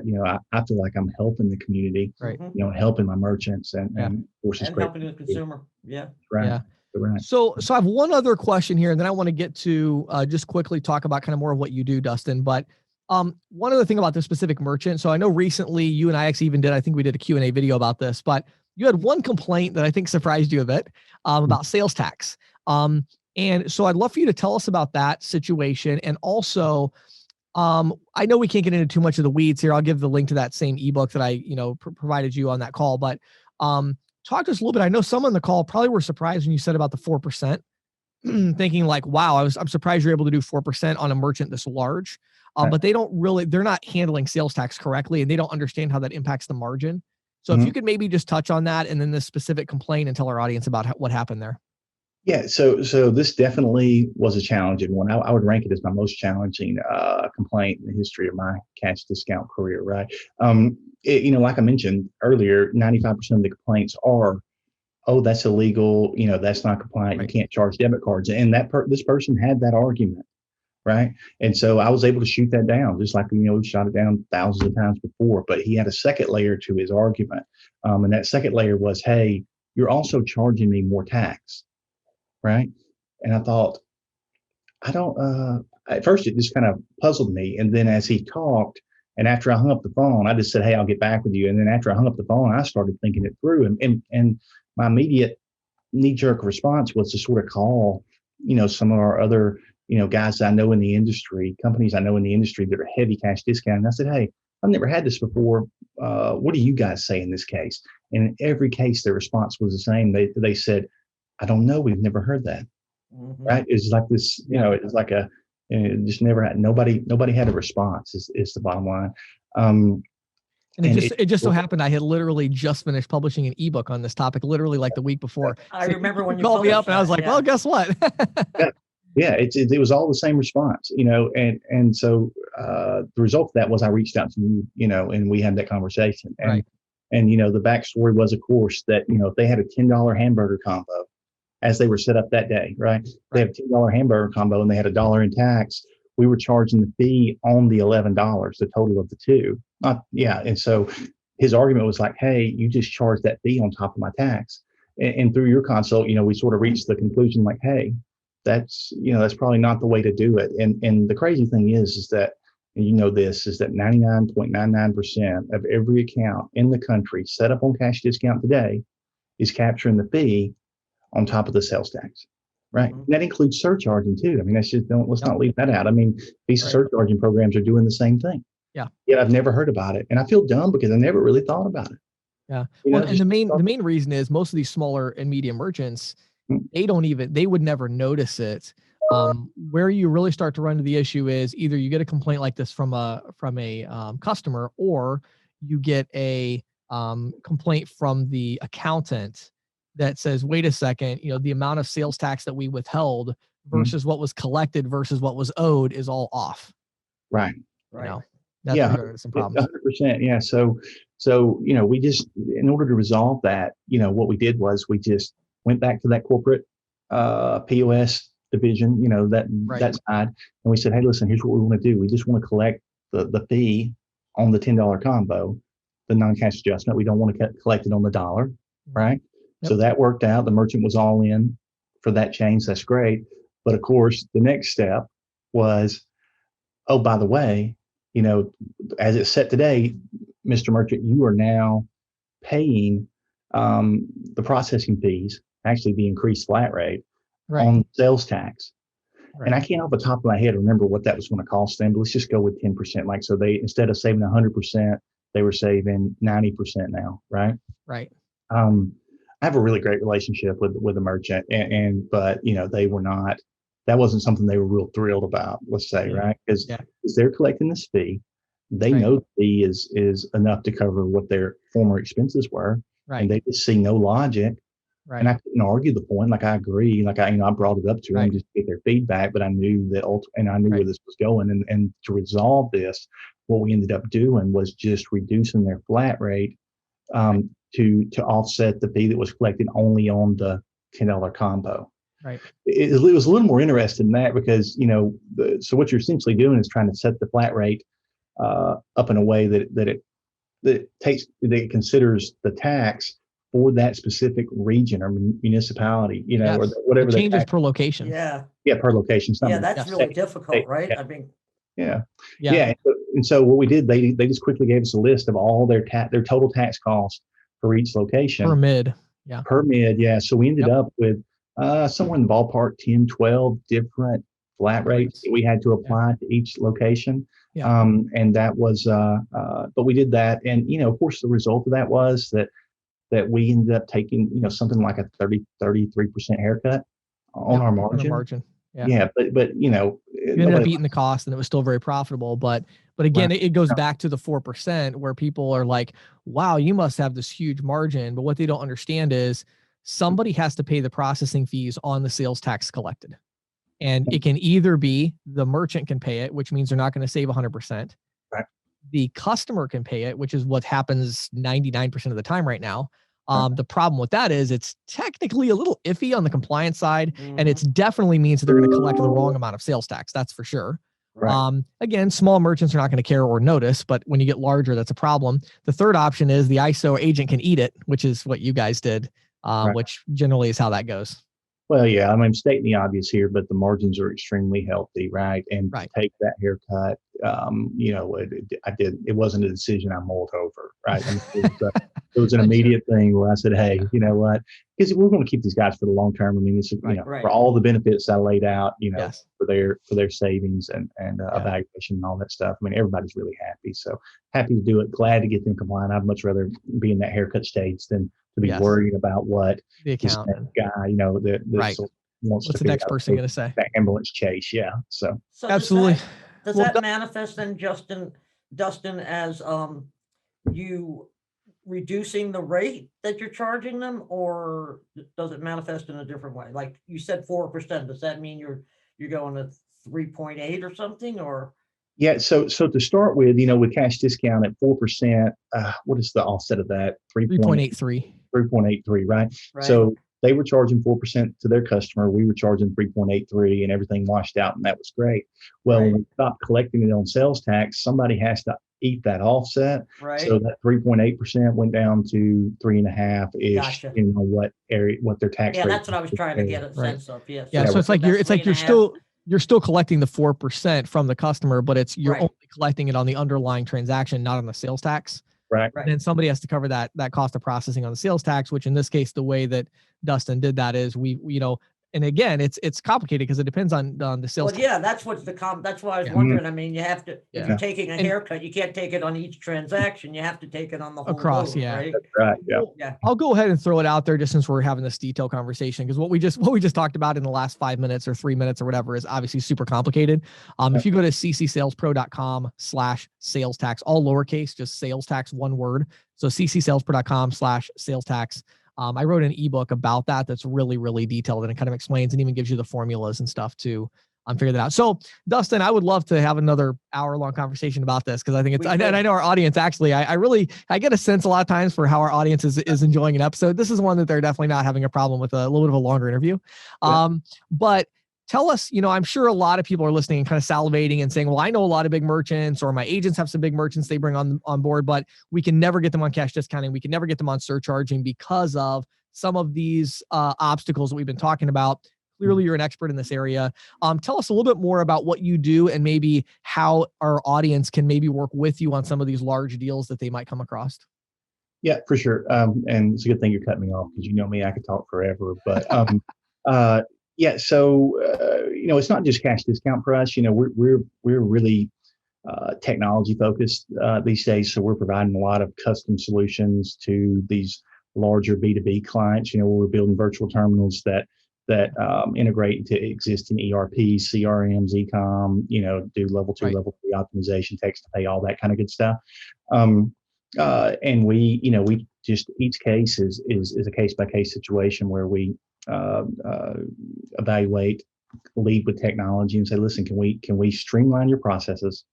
I feel like I'm helping the community, Right. Helping my merchants and of course it's And great. helping the consumer. Yeah. Right. Yeah. Right. So I have one other question here, and then I want to get to just quickly talk about kind of more of what you do, Dustin. But one other thing about this specific merchant. So I know recently you and I actually even I think we did a Q&A video about this, but you had one complaint that I think surprised you a bit about sales tax. And so I'd love for you to tell us about that situation. And also, I know we can't get into too much of the weeds here. I'll give the link to that same ebook that I, provided you on that call. But talk to us a little bit. I know some on the call probably were surprised when you said about the 4%, thinking like, wow, I'm surprised you're able to do 4% on a merchant this large. But they're not handling sales tax correctly, and they don't understand how that impacts the margin. So if you could maybe just touch on that and then this specific complaint and tell our audience about what happened there. Yeah, so this definitely was a challenging one. I would rank it as my most challenging complaint in the history of my cash discount career. Right, like I mentioned earlier, 95% of the complaints are, oh, that's illegal. That's not compliant. Right. You can't charge debit cards, and this person had that argument, right? And so I was able to shoot that down, just like we shot it down thousands of times before. But he had a second layer to his argument, and that second layer was, hey, you're also charging me more tax. Right. And I thought, at first it just kind of puzzled me. And then as he talked, and after I hung up the phone, I just said, hey, I'll get back with you. And then after I hung up the phone, I started thinking it through. And my immediate knee-jerk response was to sort of call, some of our other, guys I know in the industry, companies I know in the industry that are heavy cash discount. And I said, hey, I've never had this before. What do you guys say in this case? And in every case, their response was the same. They said, I don't know. We've never heard that. Mhm. Right. It's like this, it's like just never had, nobody had a response is the bottom line. And it just so happened I had literally just finished publishing an ebook on this topic, literally like the week before. I remember when you called me up and I was published like, that, well, guess what? Yeah, it was all the same response, and so the result of that was I reached out to you, and we had that conversation. And, Right. and the backstory was, of course, that, if they had a $10 hamburger combo, as they were set up that day, right? They have a $10 hamburger combo and they had $1 in tax. We were charging the fee on the $11, the total of the two. And so his argument was like, hey, you just charged that fee on top of my tax. And through your consult, we sort of reached the conclusion like, hey, that's probably not the way to do it. And the crazy thing is that, is that 99.99% of every account in the country set up on cash discount today is capturing the fee on top of the sales tax, right? Mhm. That includes surcharging too. I mean, let's not leave that out. I mean, these surcharging programs are doing the same thing. Yeah. Yet I've never heard about it. And I feel dumb because I never really thought about it. Yeah. And the main reason is most of these smaller and medium merchants, Mhm. they would never notice it Where you really start to run into the issue is either you get a complaint like this from a customer, or you get a complaint from the accountant that says, wait a second, the amount of sales tax that we withheld versus what was collected versus what was owed is all off. Right. That's where you're some problems. 100%. Yeah. So, we just, in order to resolve that, what we did was we just went back to that corporate POS division, that side. And we said, hey, listen, here's what we want to do. We just want to collect the fee on the $10 combo, the non-cash adjustment. We don't want to collect it on the dollar. Right. Yep. So that worked out. The merchant was all in for that change. That's great. But of course, the next step was, oh, by the way, as it's set today, Mr. Merchant, you are now paying the processing fees, actually the increased flat rate on sales tax. Right. And I can't off the top of my head remember what that was going to cost them, but let's just go with 10%. Like, so they, instead of saving 100%, they were saving 90% now. Right. Right. I have a really great relationship with the merchant but they were not, that wasn't something they were real thrilled about, let's say, right? Because they're collecting this fee. They know the fee is enough to cover what their former expenses were. Right. And they just see no logic. Right. And I couldn't argue the point. Like, I agree. Like, I brought it up to them just to get their feedback, but I knew that I knew where this was going. And to resolve this, what we ended up doing was just reducing their flat rate to offset the fee that was collected only on the $10 combo. Right. It was a little more interesting than that because, so what you're essentially doing is trying to set the flat rate up in a way that it considers the tax for that specific region or municipality, or whatever. It changes per location. Yeah. Yeah, per location. That's really difficult, right? Yeah. I mean. Yeah. And so what we did, they just quickly gave us a list of all their total tax costs for each location. Per mid. Yeah. Per mid. Yeah. So we ended up with somewhere in the ballpark, 10, 12 different flat rates that we had to apply to each location. Yeah. And that was, but we did that. And, of course, the result of that was that we ended up taking, something like a 33% haircut on our margin. Yeah. But you ended up eating the cost and it was still very profitable. But again, it goes back to the 4% where people are like, wow, you must have this huge margin. But what they don't understand is somebody has to pay the processing fees on the sales tax collected. And it can either be the merchant can pay it, which means they're not going to save 100%. Right. The customer can pay it, which is what happens 99% of the time right now. The problem with that is it's technically a little iffy on the compliance side, and it's definitely means that they're going to collect the wrong amount of sales tax. That's for sure. Right. Again, small merchants are not going to care or notice, but when you get larger, that's a problem. The third option is the ISO agent can eat it, which is what you guys did, which generally is how that goes. Well, yeah, I'm stating the obvious here, but the margins are extremely healthy, right? And to take that haircut, it wasn't a decision I mulled over, right? I mean, it was an immediate thing where I said, hey, you know what? Because we're going to keep these guys for the long term. I mean, it's for all the benefits I laid out, for their savings and evaluation and all that stuff. I mean, everybody's really happy. So happy to do it. Glad to get them compliant. I'd much rather be in that haircut stage than to be worried about what the accountant guy, wants what's the next person going to say? That ambulance chase. Yeah. So absolutely. Does that manifest then, Dustin, as you reducing the rate that you're charging them, or does it manifest in a different way? Like you said, 4%. Does that mean you're going to 3.8 or something, or? Yeah. So to start with, with cash discount at 4%, what is the offset of that? 3.83. 3.83, right? So they were charging 4% to their customer. We were charging 3.83, and everything washed out, and that was great. Well, when we stopped collecting it on sales tax, somebody has to eat that offset. Right. So that 3.8% went down to 3.5 ish. Gotcha. What their tax rate. Yeah, that's what I was trying to get a sense of. Yes. Yeah. So it's like you're still collecting the 4% from the customer, but you're only collecting it on the underlying transaction, not on the sales tax. Right. And then somebody has to cover that cost of processing on the sales tax, which in this case, the way that Dustin did that is And again, it's complicated because it depends on the sales. Well, yeah, that's what's that's why I was Yeah. wondering. I mean, you have to, if Yeah. you're taking a And- haircut, you can't take it on each transaction. You have to take it on the whole Across, load, yeah. right? Right. Yeah. Yeah. I'll go ahead and throw it out there just since we're having this detailed conversation, because what we just talked about in the last 5 minutes or 3 minutes or whatever is obviously super complicated. If you go to ccsalespro.com/sales tax, all lowercase, just sales tax, one word. So ccsalespro.com/sales tax. I wrote an ebook about that that's really, really detailed, and it kind of explains and even gives you the formulas and stuff to figure that out. So, Dustin, I would love to have another hour-long conversation about this, because I think it's, and I know our audience actually, I get a sense a lot of times for how our audience is enjoying an episode. This is one that they're definitely not having a problem with, a little bit of a longer interview. But tell us, I'm sure a lot of people are listening and kind of salivating and saying, well, I know a lot of big merchants, or my agents have some big merchants they bring on board, but we can never get them on cash discounting. We can never get them on surcharging because of some of these obstacles that we've been talking about. Clearly, you're an expert in this area. Tell us a little bit more about what you do and maybe how our audience can maybe work with you on some of these large deals that they might come across. Yeah, for sure. And it's a good thing you cut me off, because you know me, I could talk forever. But yeah, so it's not just cash discount for us. We're really technology focused these days. So we're providing a lot of custom solutions to these larger B2B clients. Where we're building virtual terminals that integrate into existing ERP, CRMs, e-com. Do level 2, level 3 optimization, text to pay, all that kind of good stuff. And we just, each case is a case by case situation where we evaluate, lead with technology, and say, listen, can we streamline your processes,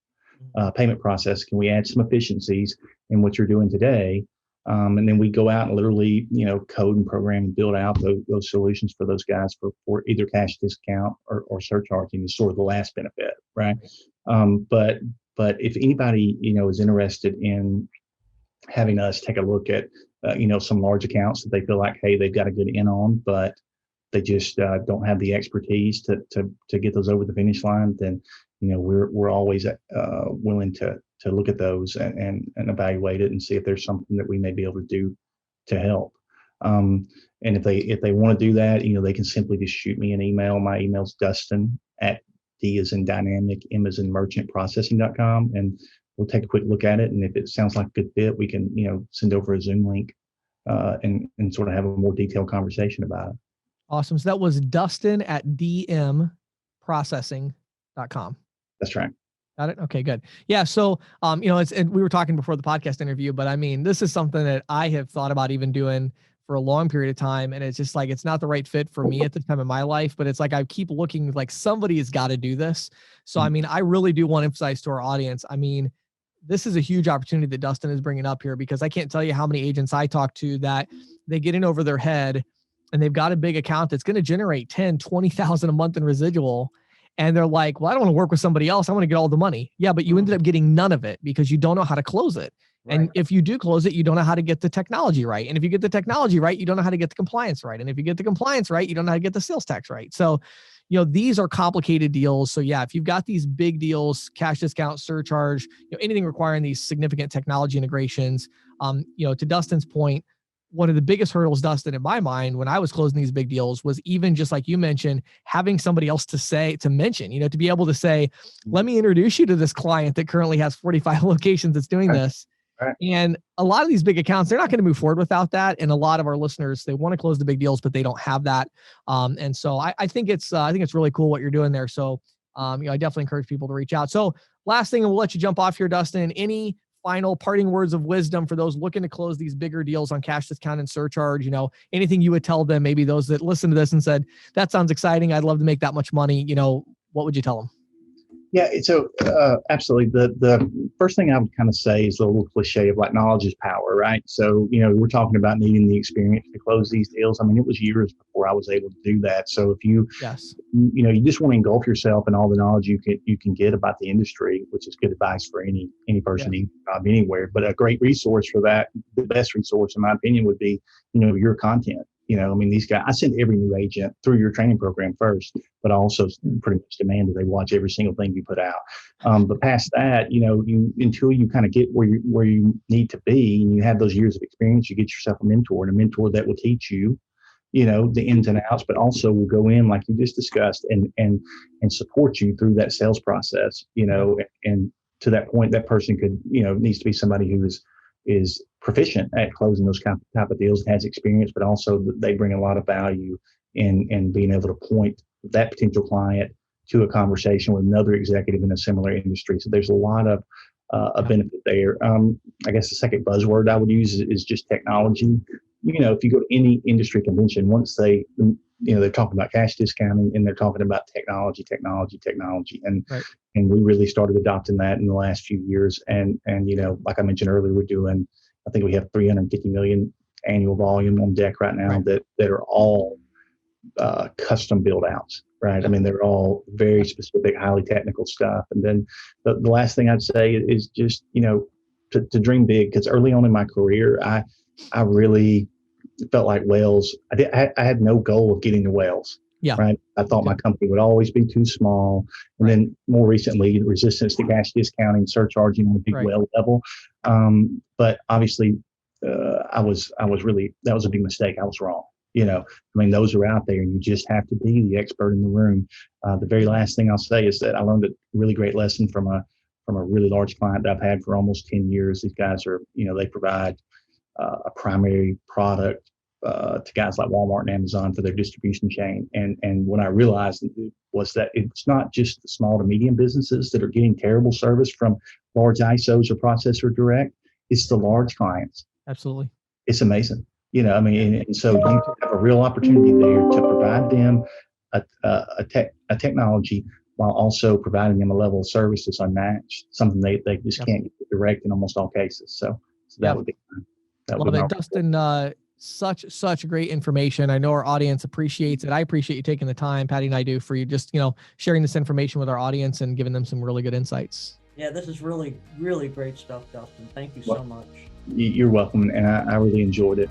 payment process? Can we add some efficiencies in what you're doing today? And then we go out and literally, code and program and build out those solutions for those guys for either cash discount or surcharging is sort of the last benefit, right? But if anybody, is interested in having us take a look at, some large accounts that they feel like, hey, they've got a good in on, but they just don't have the expertise to get those over the finish line, then we're always willing to look at those and evaluate it and see if there's something that we may be able to do to help. And if they want to do that, they can simply just shoot me an email. My email's Dustin@D as in dynamic, M as in merchant processing.com, and we'll take a quick look at it. And if it sounds like a good fit, we can send over a Zoom link and sort of have a more detailed conversation about it. Awesome. So that was Dustin@dmprocessing.com. That's right. Got it. Okay, good. Yeah. So, we were talking before the podcast interview, but I mean, this is something that I have thought about even doing for a long period of time. And it's just like, it's not the right fit for me at this time in my life, but it's like, I keep looking like somebody has got to do this. So, I mean, I really do want to emphasize to our audience, I mean, this is a huge opportunity that Dustin is bringing up here, because I can't tell you how many agents I talk to that they get in over their head and they've got a big account that's going to generate 10, 20,000 a month in residual. And they're like, well, I don't want to work with somebody else. I want to get all the money. Yeah, but you ended up getting none of it because you don't know how to close it. Right. And if you do close it, you don't know how to get the technology right. And if you get the technology right, you don't know how to get the compliance right. And if you get the compliance right, you don't know how to get the sales tax right. So, these are complicated deals. So yeah, if you've got these big deals, cash discount, surcharge, anything requiring these significant technology integrations, to Dustin's point, one of the biggest hurdles, Dustin, in my mind, when I was closing these big deals was even just like you mentioned, having somebody else to mention, to be able to say, let me introduce you to this client that currently has 45 locations that's doing this. Right. And a lot of these big accounts, they're not going to move forward without that. And a lot of our listeners, they want to close the big deals, but they don't have that. And so I think it's really cool what you're doing there. So, I definitely encourage people to reach out. So last thing, and we'll let you jump off here, Dustin, any final parting words of wisdom for those looking to close these bigger deals on cash discount and surcharge? Anything you would tell them, maybe those that listen to this and said, that sounds exciting, I'd love to make that much money. What would you tell them? Yeah, so absolutely. The first thing I would kind of say is a little cliche of like, knowledge is power, right? So, we're talking about needing the experience to close these deals. I mean, it was years before I was able to do that. So if you, you just want to engulf yourself in all the knowledge you can get about the industry, which is good advice for any person, any job, anywhere. But a great resource for that, the best resource in my opinion would be, your content. These guys, I send every new agent through your training program first, but I also pretty much demand that they watch every single thing you put out. But past that, until you kind of get where you need to be and you have those years of experience, you get yourself a mentor that will teach you, the ins and outs, but also will go in like you just discussed and support you through that sales process, and to that point, that person could, needs to be somebody who is proficient at closing those type of deals, has experience, but also they bring a lot of value in being able to point that potential client to a conversation with another executive in a similar industry. So there's a lot of a benefit there. I guess the second buzzword I would use is just technology. If you go to any industry convention, once they're talking about cash discounting and they're talking about technology, and Right. and we really started adopting that in the last few years. And like I mentioned earlier, I think we have 350 million annual volume on deck right now Right. that are all custom build outs, right? I mean, they're all very specific, highly technical stuff. And then the last thing I'd say is just, to dream big, because early on in my career, I really felt like Wells, I had no goal of getting to Wells. Yeah. Right. I thought my company would always be too small. And then more recently, resistance to cash discounting, surcharging on a big well level. But obviously, I was really, that was a big mistake. I was wrong. Those are out there, and you just have to be the expert in the room. The very last thing I'll say is that I learned a really great lesson from a really large client that I've had for almost 10 years. These guys are, they provide a primary product to guys like Walmart and Amazon for their distribution chain. And what I realized was that it's not just the small to medium businesses that are getting terrible service from large ISOs or processor direct. It's the large clients. Absolutely. It's amazing. And so you have a real opportunity there to provide them a technology while also providing them a level of service that's unmatched, something they just can't get direct in almost all cases. So that would be that would Love be it, Dustin. Such great information. I know our audience appreciates it. I appreciate you taking the time, Patty and I do, for you just sharing this information with our audience and giving them some really good insights. Yeah, this is really, really great stuff, Dustin. Thank you so much. You're welcome, and I really enjoyed it.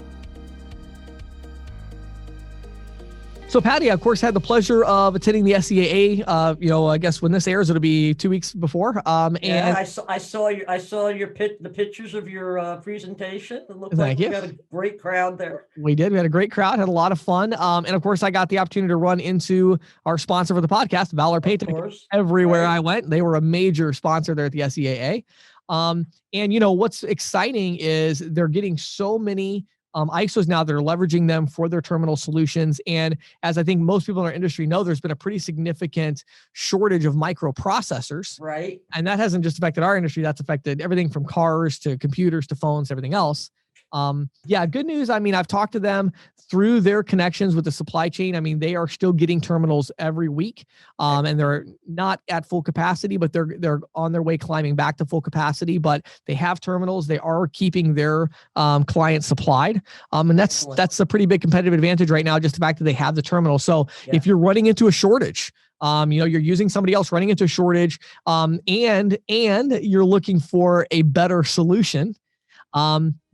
So Patty, I, of course, had the pleasure of attending the SCAA. I guess when this airs, it'll be 2 weeks before. And I saw the pictures of your presentation. It looked like you got a great crowd there. We did. We had a great crowd. Had a lot of fun. And of course, I got the opportunity to run into our sponsor for the podcast, Valor Paytech. Everywhere I went, they were a major sponsor there at the SCAA. And what's exciting is they're getting so many ISOs now that are leveraging them for their terminal solutions. And as I think most people in our industry know, there's been a pretty significant shortage of microprocessors. Right. And that hasn't just affected our industry. That's affected everything from cars to computers to phones, everything else. Good news. I mean, I've talked to them through their connections with the supply chain. I mean, they are still getting terminals every week, and they're not at full capacity, but they're on their way climbing back to full capacity. But they have terminals. They are keeping their clients supplied, and that's a pretty big competitive advantage right now. Just the fact that they have the terminal. So if you're running into a shortage, you're using somebody else running into a shortage, and you're looking for a better solution.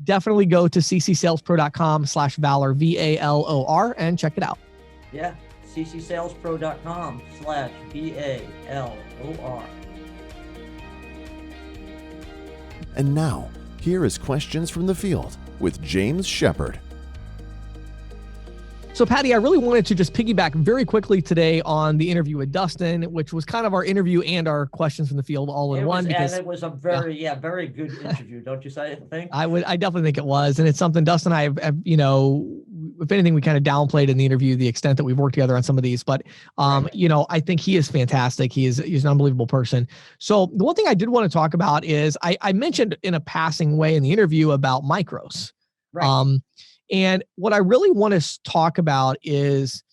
Definitely go to ccsalespro.com/Valor, VALOR, and check it out. Yeah, ccsalespro.com/VALOR. And now, here is questions from the field with James Shepard. So Patty, I really wanted to just piggyback very quickly today on the interview with Dustin, which was kind of our interview and our questions from the field all in one. Because it was a very good interview, don't you think? I definitely think it was. And it's something Dustin and I have, if anything, we kind of downplayed in the interview the extent that we've worked together on some of these. But, I think he is fantastic. He's an unbelievable person. So the one thing I did want to talk about is I mentioned in a passing way in the interview about micros. Right. And what I really want to talk about is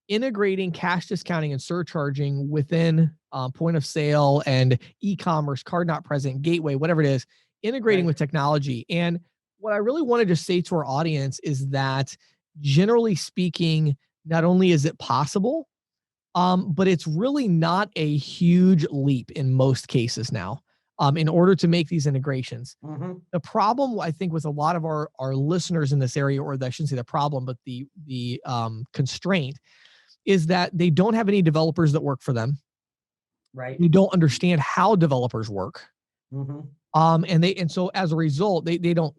integrating cash discounting and surcharging within point of sale and e-commerce, card not present, gateway, whatever it is, integrating with technology. And what I really want to just say to our audience is that generally speaking, not only is it possible, but it's really not a huge leap in most cases now. In order to make these integrations. Mm-hmm. The problem, I think, with a lot of our listeners in this area, or I shouldn't say the problem, but the constraint, is that they don't have any developers that work for them. Right. They don't understand how developers work. Mm-hmm. And so as a result, they don't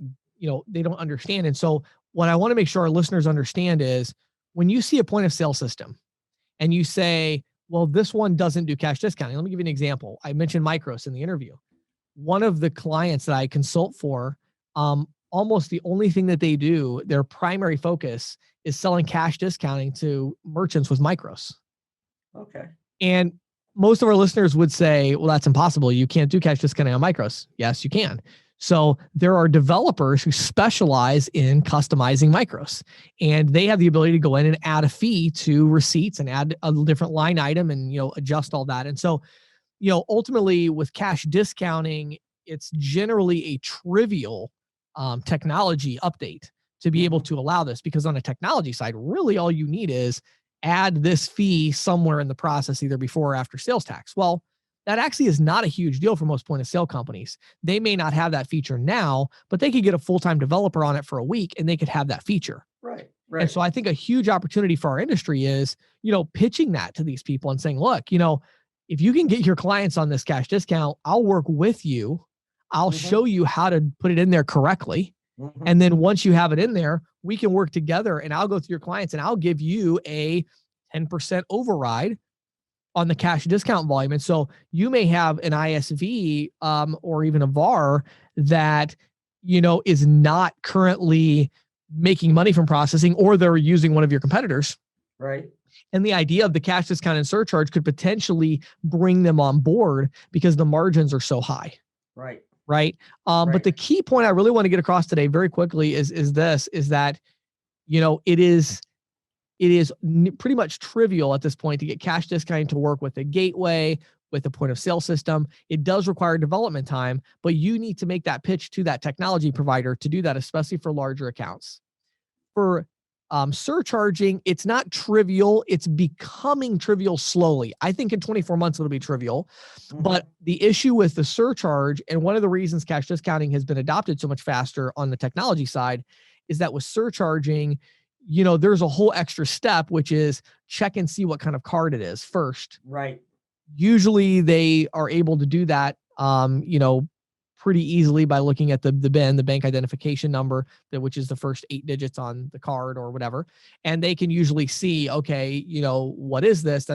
understand. And so what I want to make sure our listeners understand is when you see a point of sale system and you say, well, this one doesn't do cash discounting. Let me give you an example. I mentioned Micros in the interview. One of the clients that I consult for, almost the only thing that they do, their primary focus is selling cash discounting to merchants with Micros. Okay. And most of our listeners would say, well, that's impossible. You can't do cash discounting on Micros. Yes, you can. So there are developers who specialize in customizing Micros, and they have the ability to go in and add a fee to receipts and add a different line item and, adjust all that. And so, ultimately with cash discounting, it's generally a trivial technology update to be able to allow this, because on a technology side, really all you need is add this fee somewhere in the process, either before or after sales tax. Well, that actually is not a huge deal for most point of sale companies. They may not have that feature now, but they could get a full-time developer on it for a week and they could have that feature. Right. And so I think a huge opportunity for our industry is, pitching that to these people and saying, look, if you can get your clients on this cash discount, I'll work with you. I'll show you how to put it in there correctly. And then once you have it in there, we can work together and I'll go through your clients and I'll give you a 10% override on the cash discount volume. And so you may have an ISV or even a VAR that, is not currently making money from processing, or they're using one of your competitors. Right. And the idea of the cash discount and surcharge could potentially bring them on board because the margins are so high. Right. Right. But the key point I really want to get across today very quickly is that, it is pretty much trivial at this point to get cash discounting to work with a gateway, with a point of sale system. It does require development time, but you need to make that pitch to that technology provider to do that, especially for larger accounts. For surcharging, it's not trivial. It's becoming trivial slowly. I think in 24 months, it'll be trivial. But the issue with the surcharge, and one of the reasons cash discounting has been adopted so much faster on the technology side, is that with surcharging, there's a whole extra step, which is check and see what kind of card it is first. Right. Usually they are able to do that, pretty easily by looking at the BIN, the bank identification number, which is the first 8 digits on the card or whatever. And they can usually see, okay, what is this?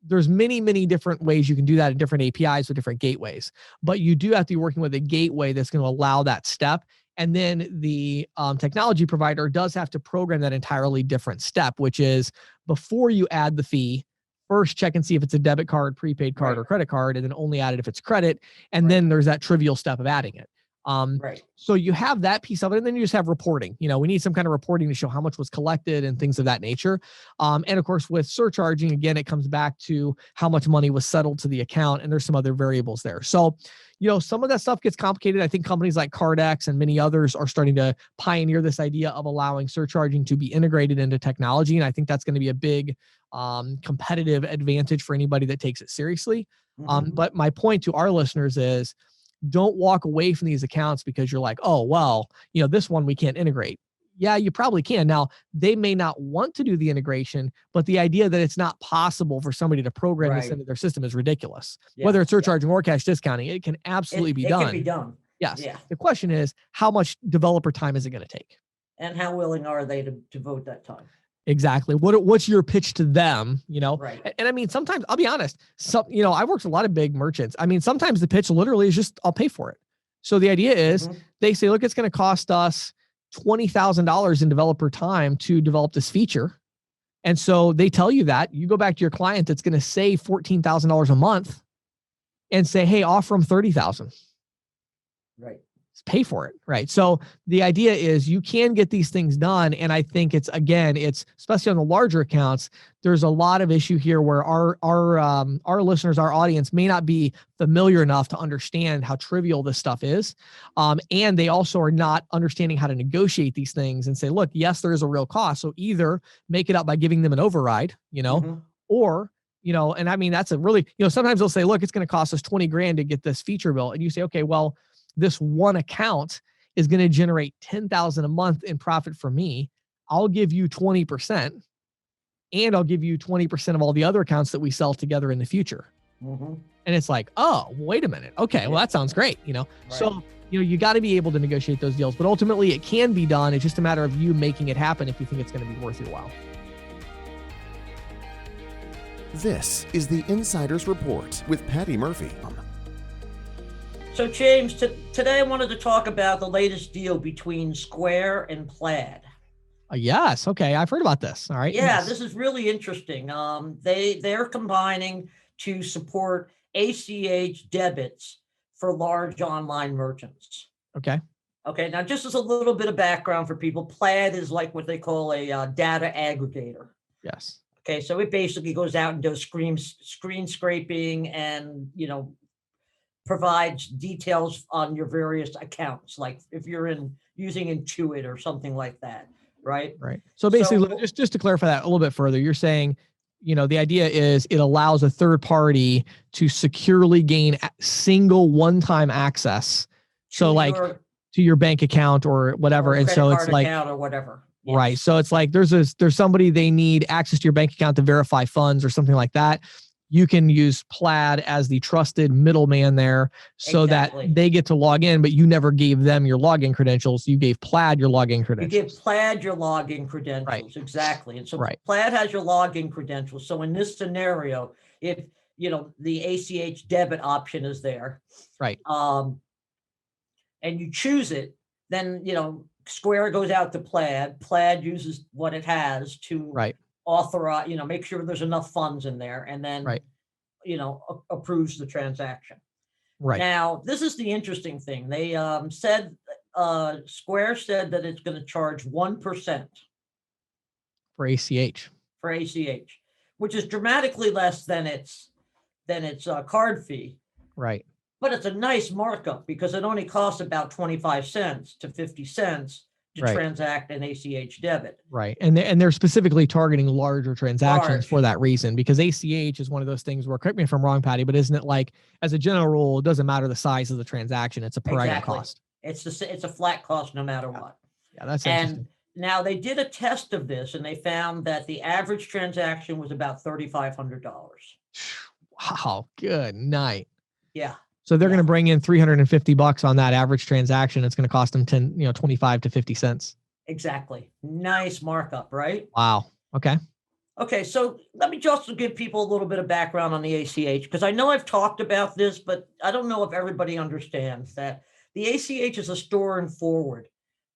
There's many, many different ways you can do that in different APIs with different gateways, but you do have to be working with a gateway that's going to allow that step. And then the technology provider does have to program that entirely different step, which is before you add the fee, first check and see if it's a debit card, prepaid card, or credit card, and then only add it if it's credit. And then there's that trivial step of adding it. So you have that piece of it, and then you just have reporting. We need some kind of reporting to show how much was collected and things of that nature. And of course, with surcharging, again, it comes back to how much money was settled to the account, and there's some other variables there. So, some of that stuff gets complicated. I think companies like CardX and many others are starting to pioneer this idea of allowing surcharging to be integrated into technology. And I think that's going to be a big competitive advantage for anybody that takes it seriously. But my point to our listeners is, don't walk away from these accounts because you're like, oh, well, this one we can't integrate. Yeah, you probably can. Now, they may not want to do the integration, but the idea that it's not possible for somebody to program this into their system is ridiculous. Whether it's surcharging or cash discounting, it can absolutely be done. It can be done. Yes. Yeah. The question is, how much developer time is it going to take? And how willing are they to devote that time? Exactly. What's your pitch to them? Right. And I mean, sometimes I'll be honest. I've worked with a lot of big merchants. I mean, sometimes the pitch literally is just, I'll pay for it. So the idea is they say, look, it's going to cost us $20,000 in developer time to develop this feature. And so they tell you that. You go back to your client that's going to save $14,000 a month and say, hey, offer them $30,000. Right. Pay for it. Right. So the idea is you can get these things done. And I think it's especially on the larger accounts, there's a lot of issue here where our listeners, our audience may not be familiar enough to understand how trivial this stuff is. And they also are not understanding how to negotiate these things and say, look, yes, there is a real cost. So either make it up by giving them an override, or, and I mean, that's a really, sometimes they'll say, look, it's going to cost us 20 grand to get this feature built. And you say, okay, well, this one account is going to generate $10,000 a month in profit for me. I'll give you 20%, and I'll give you 20% of all the other accounts that we sell together in the future. And it's like, oh, wait a minute. Okay, well, that sounds great. So you got to be able to negotiate those deals, but ultimately it can be done. It's just a matter of you making it happen if you think it's going to be worth your while. This is the Insider's Report with Patty Murphy. So James, today I wanted to talk about the latest deal between Square and Plaid. Yes. Okay. I've heard about this. All right. Yeah, Yes. This is really interesting. They're combining to support ACH debits for large online merchants. Okay. Okay. Now, just as a little bit of background for people, Plaid is like what they call a data aggregator. Yes. Okay. So it basically goes out and does screen scraping and, provides details on your various accounts, like if you're using Intuit or something like that, right? Right. So basically, just to clarify that a little bit further, you're saying, the idea is it allows a third party to securely gain single one-time access. So like to your bank account or whatever. Or and so it's credit like, account or whatever. right. Yes. So it's like there's somebody, they need access to your bank account to verify funds or something like that. You can use Plaid as the trusted middleman there so Exactly. that they get to log in, but you never gave them your login credentials. You gave Plaid your login You credentials. give Plaid your login credentials. Right. Exactly. And so Right. Plaid has your login credentials. So in this scenario, if, the ACH debit option is there, Right. and you choose it, then, Square goes out to Plaid. Plaid uses what it has to Right. authorize, make sure there's enough funds in there, and then, Right. Approves the transaction. Right. Now, this is the interesting thing. They said, Square said that it's going to charge 1% For ACH. for ACH, which is dramatically less than its card fee. Right. But it's a nice markup because it only costs about 25 cents to 50 cents to Right. transact an ACH debit. Right. And they're specifically targeting larger transactions Large. for that reason, because ACH is one of those things where, correct me if I'm wrong, Patty, but isn't it like, as a general rule, it doesn't matter the size of the transaction. It's a per item Exactly. cost. It's a flat cost no matter what. Yeah, that's interesting. And now they did a test of this and they found that the average transaction was about $3,500. Wow. Good night. Yeah. So they're Yeah. going to bring in $350 on that average transaction. It's going to cost them 25 to 50 cents. Exactly. Nice markup, right? Wow. Okay. Okay, so let me just give people a little bit of background on the ACH, because I know I've talked about this, but I don't know if everybody understands that the ACH is a store and forward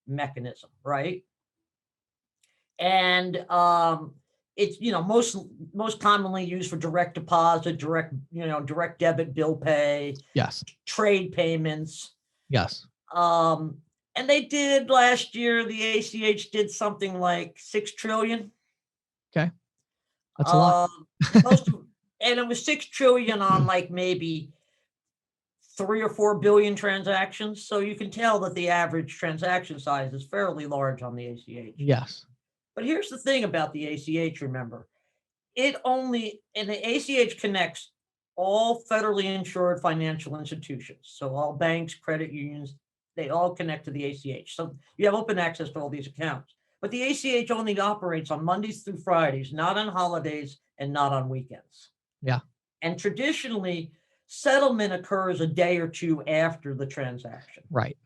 mechanism, right? And it's most commonly used for direct deposit, direct debit, bill pay, Yes. trade payments. Yes. And they did last year, the ACH did something like 6 trillion. Okay. That's a lot. And it was 6 trillion on like maybe 3 or 4 billion transactions. So you can tell that the average transaction size is fairly large on the ACH. Yes. But here's the thing about the ACH, remember, the ACH connects all federally insured financial institutions. So all banks, credit unions, they all connect to the ACH. So you have open access to all these accounts. But the ACH only operates on Mondays through Fridays, not on holidays and not on weekends. Yeah. And traditionally, settlement occurs a day or two after the transaction. Right.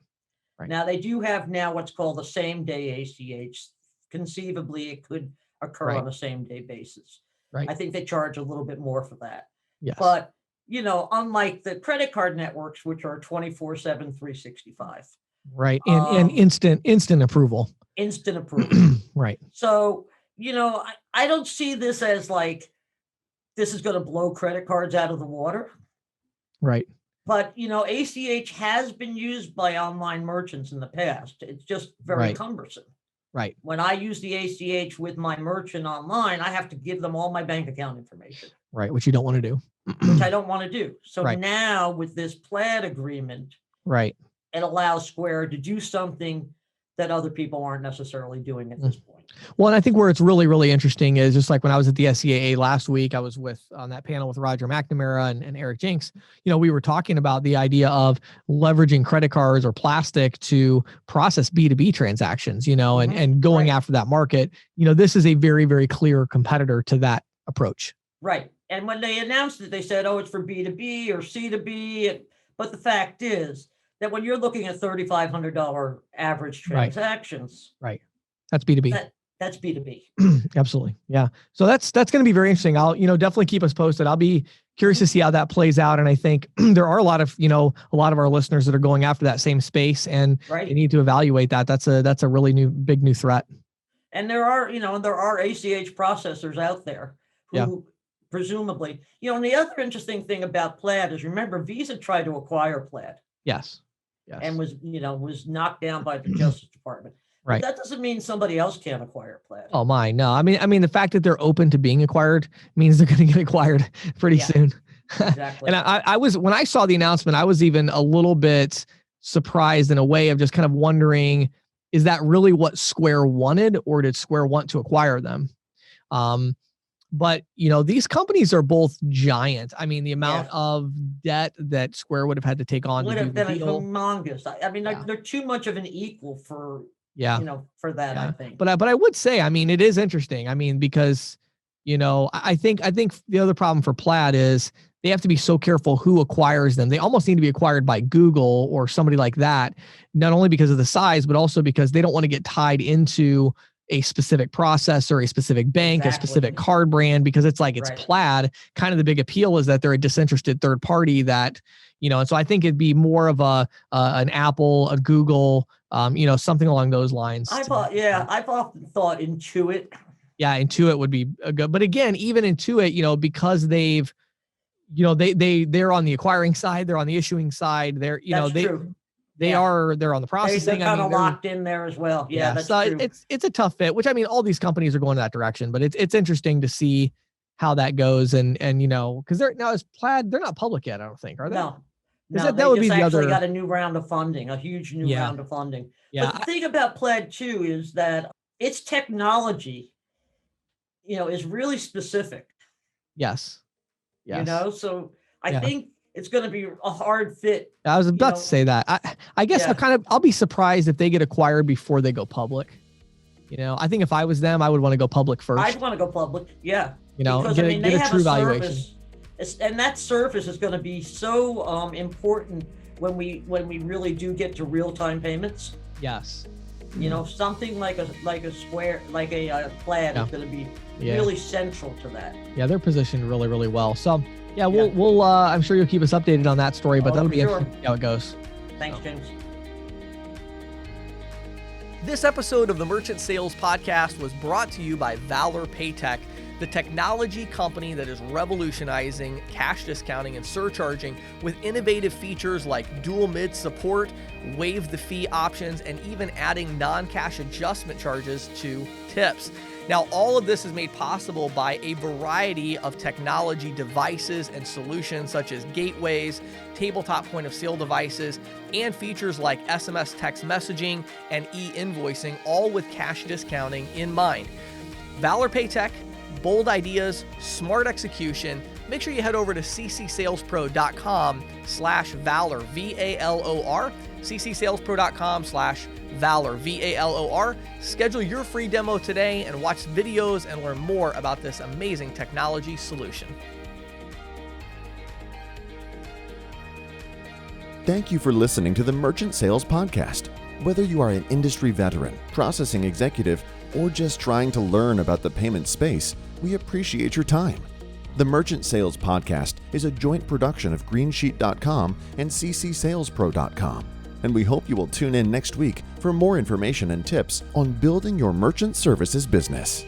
Right. Now, they do have now what's called the same day ACH. Conceivably, it could occur Right. on a same day basis. Right. I think they charge a little bit more for that. Yes. But, unlike the credit card networks, which are 24/7, 365. Right. And instant approval. Instant approval. Right. So, I don't see this as like, this is going to blow credit cards out of the water. Right. But, ACH has been used by online merchants in the past. It's just very Right. cumbersome. Right. When I use the ACH with my merchant online, I have to give them all my bank account information, Right. Which you don't want to do. which I don't want to do. So Right. now with this Plaid agreement, Right. it allows Square to do something that other people aren't necessarily doing at this point. Well, and I think where it's really, really interesting is just like when I was at the SCAA last week, I was on that panel with Roger McNamara and Eric Jinks. We were talking about the idea of leveraging credit cards or plastic to process B2B transactions, and going Right. after that market. This is a very, very clear competitor to that approach. Right. And when they announced it, they said, oh, it's for B2B or C2B. But the fact is that when you're looking at $3,500 average Right. transactions, That's B2B. that's B2B. Absolutely. Yeah. So that's going to be very interesting. I'll, definitely keep us posted. I'll be curious to see how that plays out. And I think there are a lot of our listeners that are going after that same space, and Right. they need to evaluate that. That's a really big new threat. And there are ACH processors out there who Yeah. presumably, and the other interesting thing about Plaid is, remember, Visa tried to acquire Plaid Yes. Yes. and was knocked down by the Justice Department. Right. But that doesn't mean somebody else can't acquire Plaid. Oh my, no. I mean, the fact that they're open to being acquired means they're going to get acquired pretty Yeah. soon. Exactly. And I was, when I saw the announcement, I was even a little bit surprised in a way of just kind of wondering, is that really what Square wanted, or did Square want to acquire them? But these companies are both giant. I mean, the amount of debt that Square would have had to take on Would to do have the been deal. humongous. I mean, Yeah. they're too much of an equal for Yeah. for that. Yeah. I think. But I would say, I mean, it is interesting. I mean, because I think the other problem for Plaid is they have to be so careful who acquires them. They almost need to be acquired by Google or somebody like that, not only because of the size, but also because they don't want to get tied into a specific processor, a specific bank, a specific Exactly. card brand, because it's like, it's Right. Plaid. Kind of the big appeal is that they're a disinterested third party that, and so I think it'd be more of an Apple, a Google, something along those lines. I've often thought Intuit. Yeah, Intuit would be a good, but again, even Intuit, because they're on the acquiring side, they're on the issuing side, they're, That's true. they're on the They're processing. kind of they're- locked in there as well. Yeah, that's so true. it's a tough fit, which, I mean, all these companies are going that direction, but it's interesting to see how that goes. And because is Plaid, they're not public yet, I don't think, are they? No, that they would be just the actually other- got a new round of funding, a huge new Yeah. round of funding. Yeah. But the thing about Plaid too is that its technology, is really specific. Yes. So I Yeah. think it's going to be a hard fit. I was about know, to say that. I guess Yeah. I'll be surprised if they get acquired before they go public. I think if I was them, I would want to go public first. I'd want to go public. Yeah. Because Because get a true valuation. service, and that service is going to be so important when we really do get to real-time payments. Yes. Something like a Square, like a Plaid Yeah. is going to be Yeah. really central to that. Yeah, they're positioned really, really well. So Yeah. yeah, we'll I'm sure you'll keep us updated on that story, but Oh, that'll for be sure. interesting to see how it goes. Thanks, James. This episode of the Merchant Sales Podcast was brought to you by Valor Paytech, the technology company that is revolutionizing cash discounting and surcharging with innovative features like dual mid support, waive the fee options, and even adding non-cash adjustment charges to tips. Now, all of this is made possible by a variety of technology devices and solutions such as gateways, tabletop point of sale devices, and features like SMS text messaging and e-invoicing, all with cash discounting in mind. Valor Paytech, bold ideas, smart execution. Make sure you head over to ccsalespro.com/valor, VALOR, ccsalespro.com/valor, VALOR. Schedule your free demo today and watch videos and learn more about this amazing technology solution. Thank you for listening to the Merchant Sales Podcast. Whether you are an industry veteran, processing executive, or just trying to learn about the payment space, we appreciate your time. The Merchant Sales Podcast is a joint production of Greensheet.com and ccsalespro.com, and we hope you will tune in next week for more information and tips on building your merchant services business.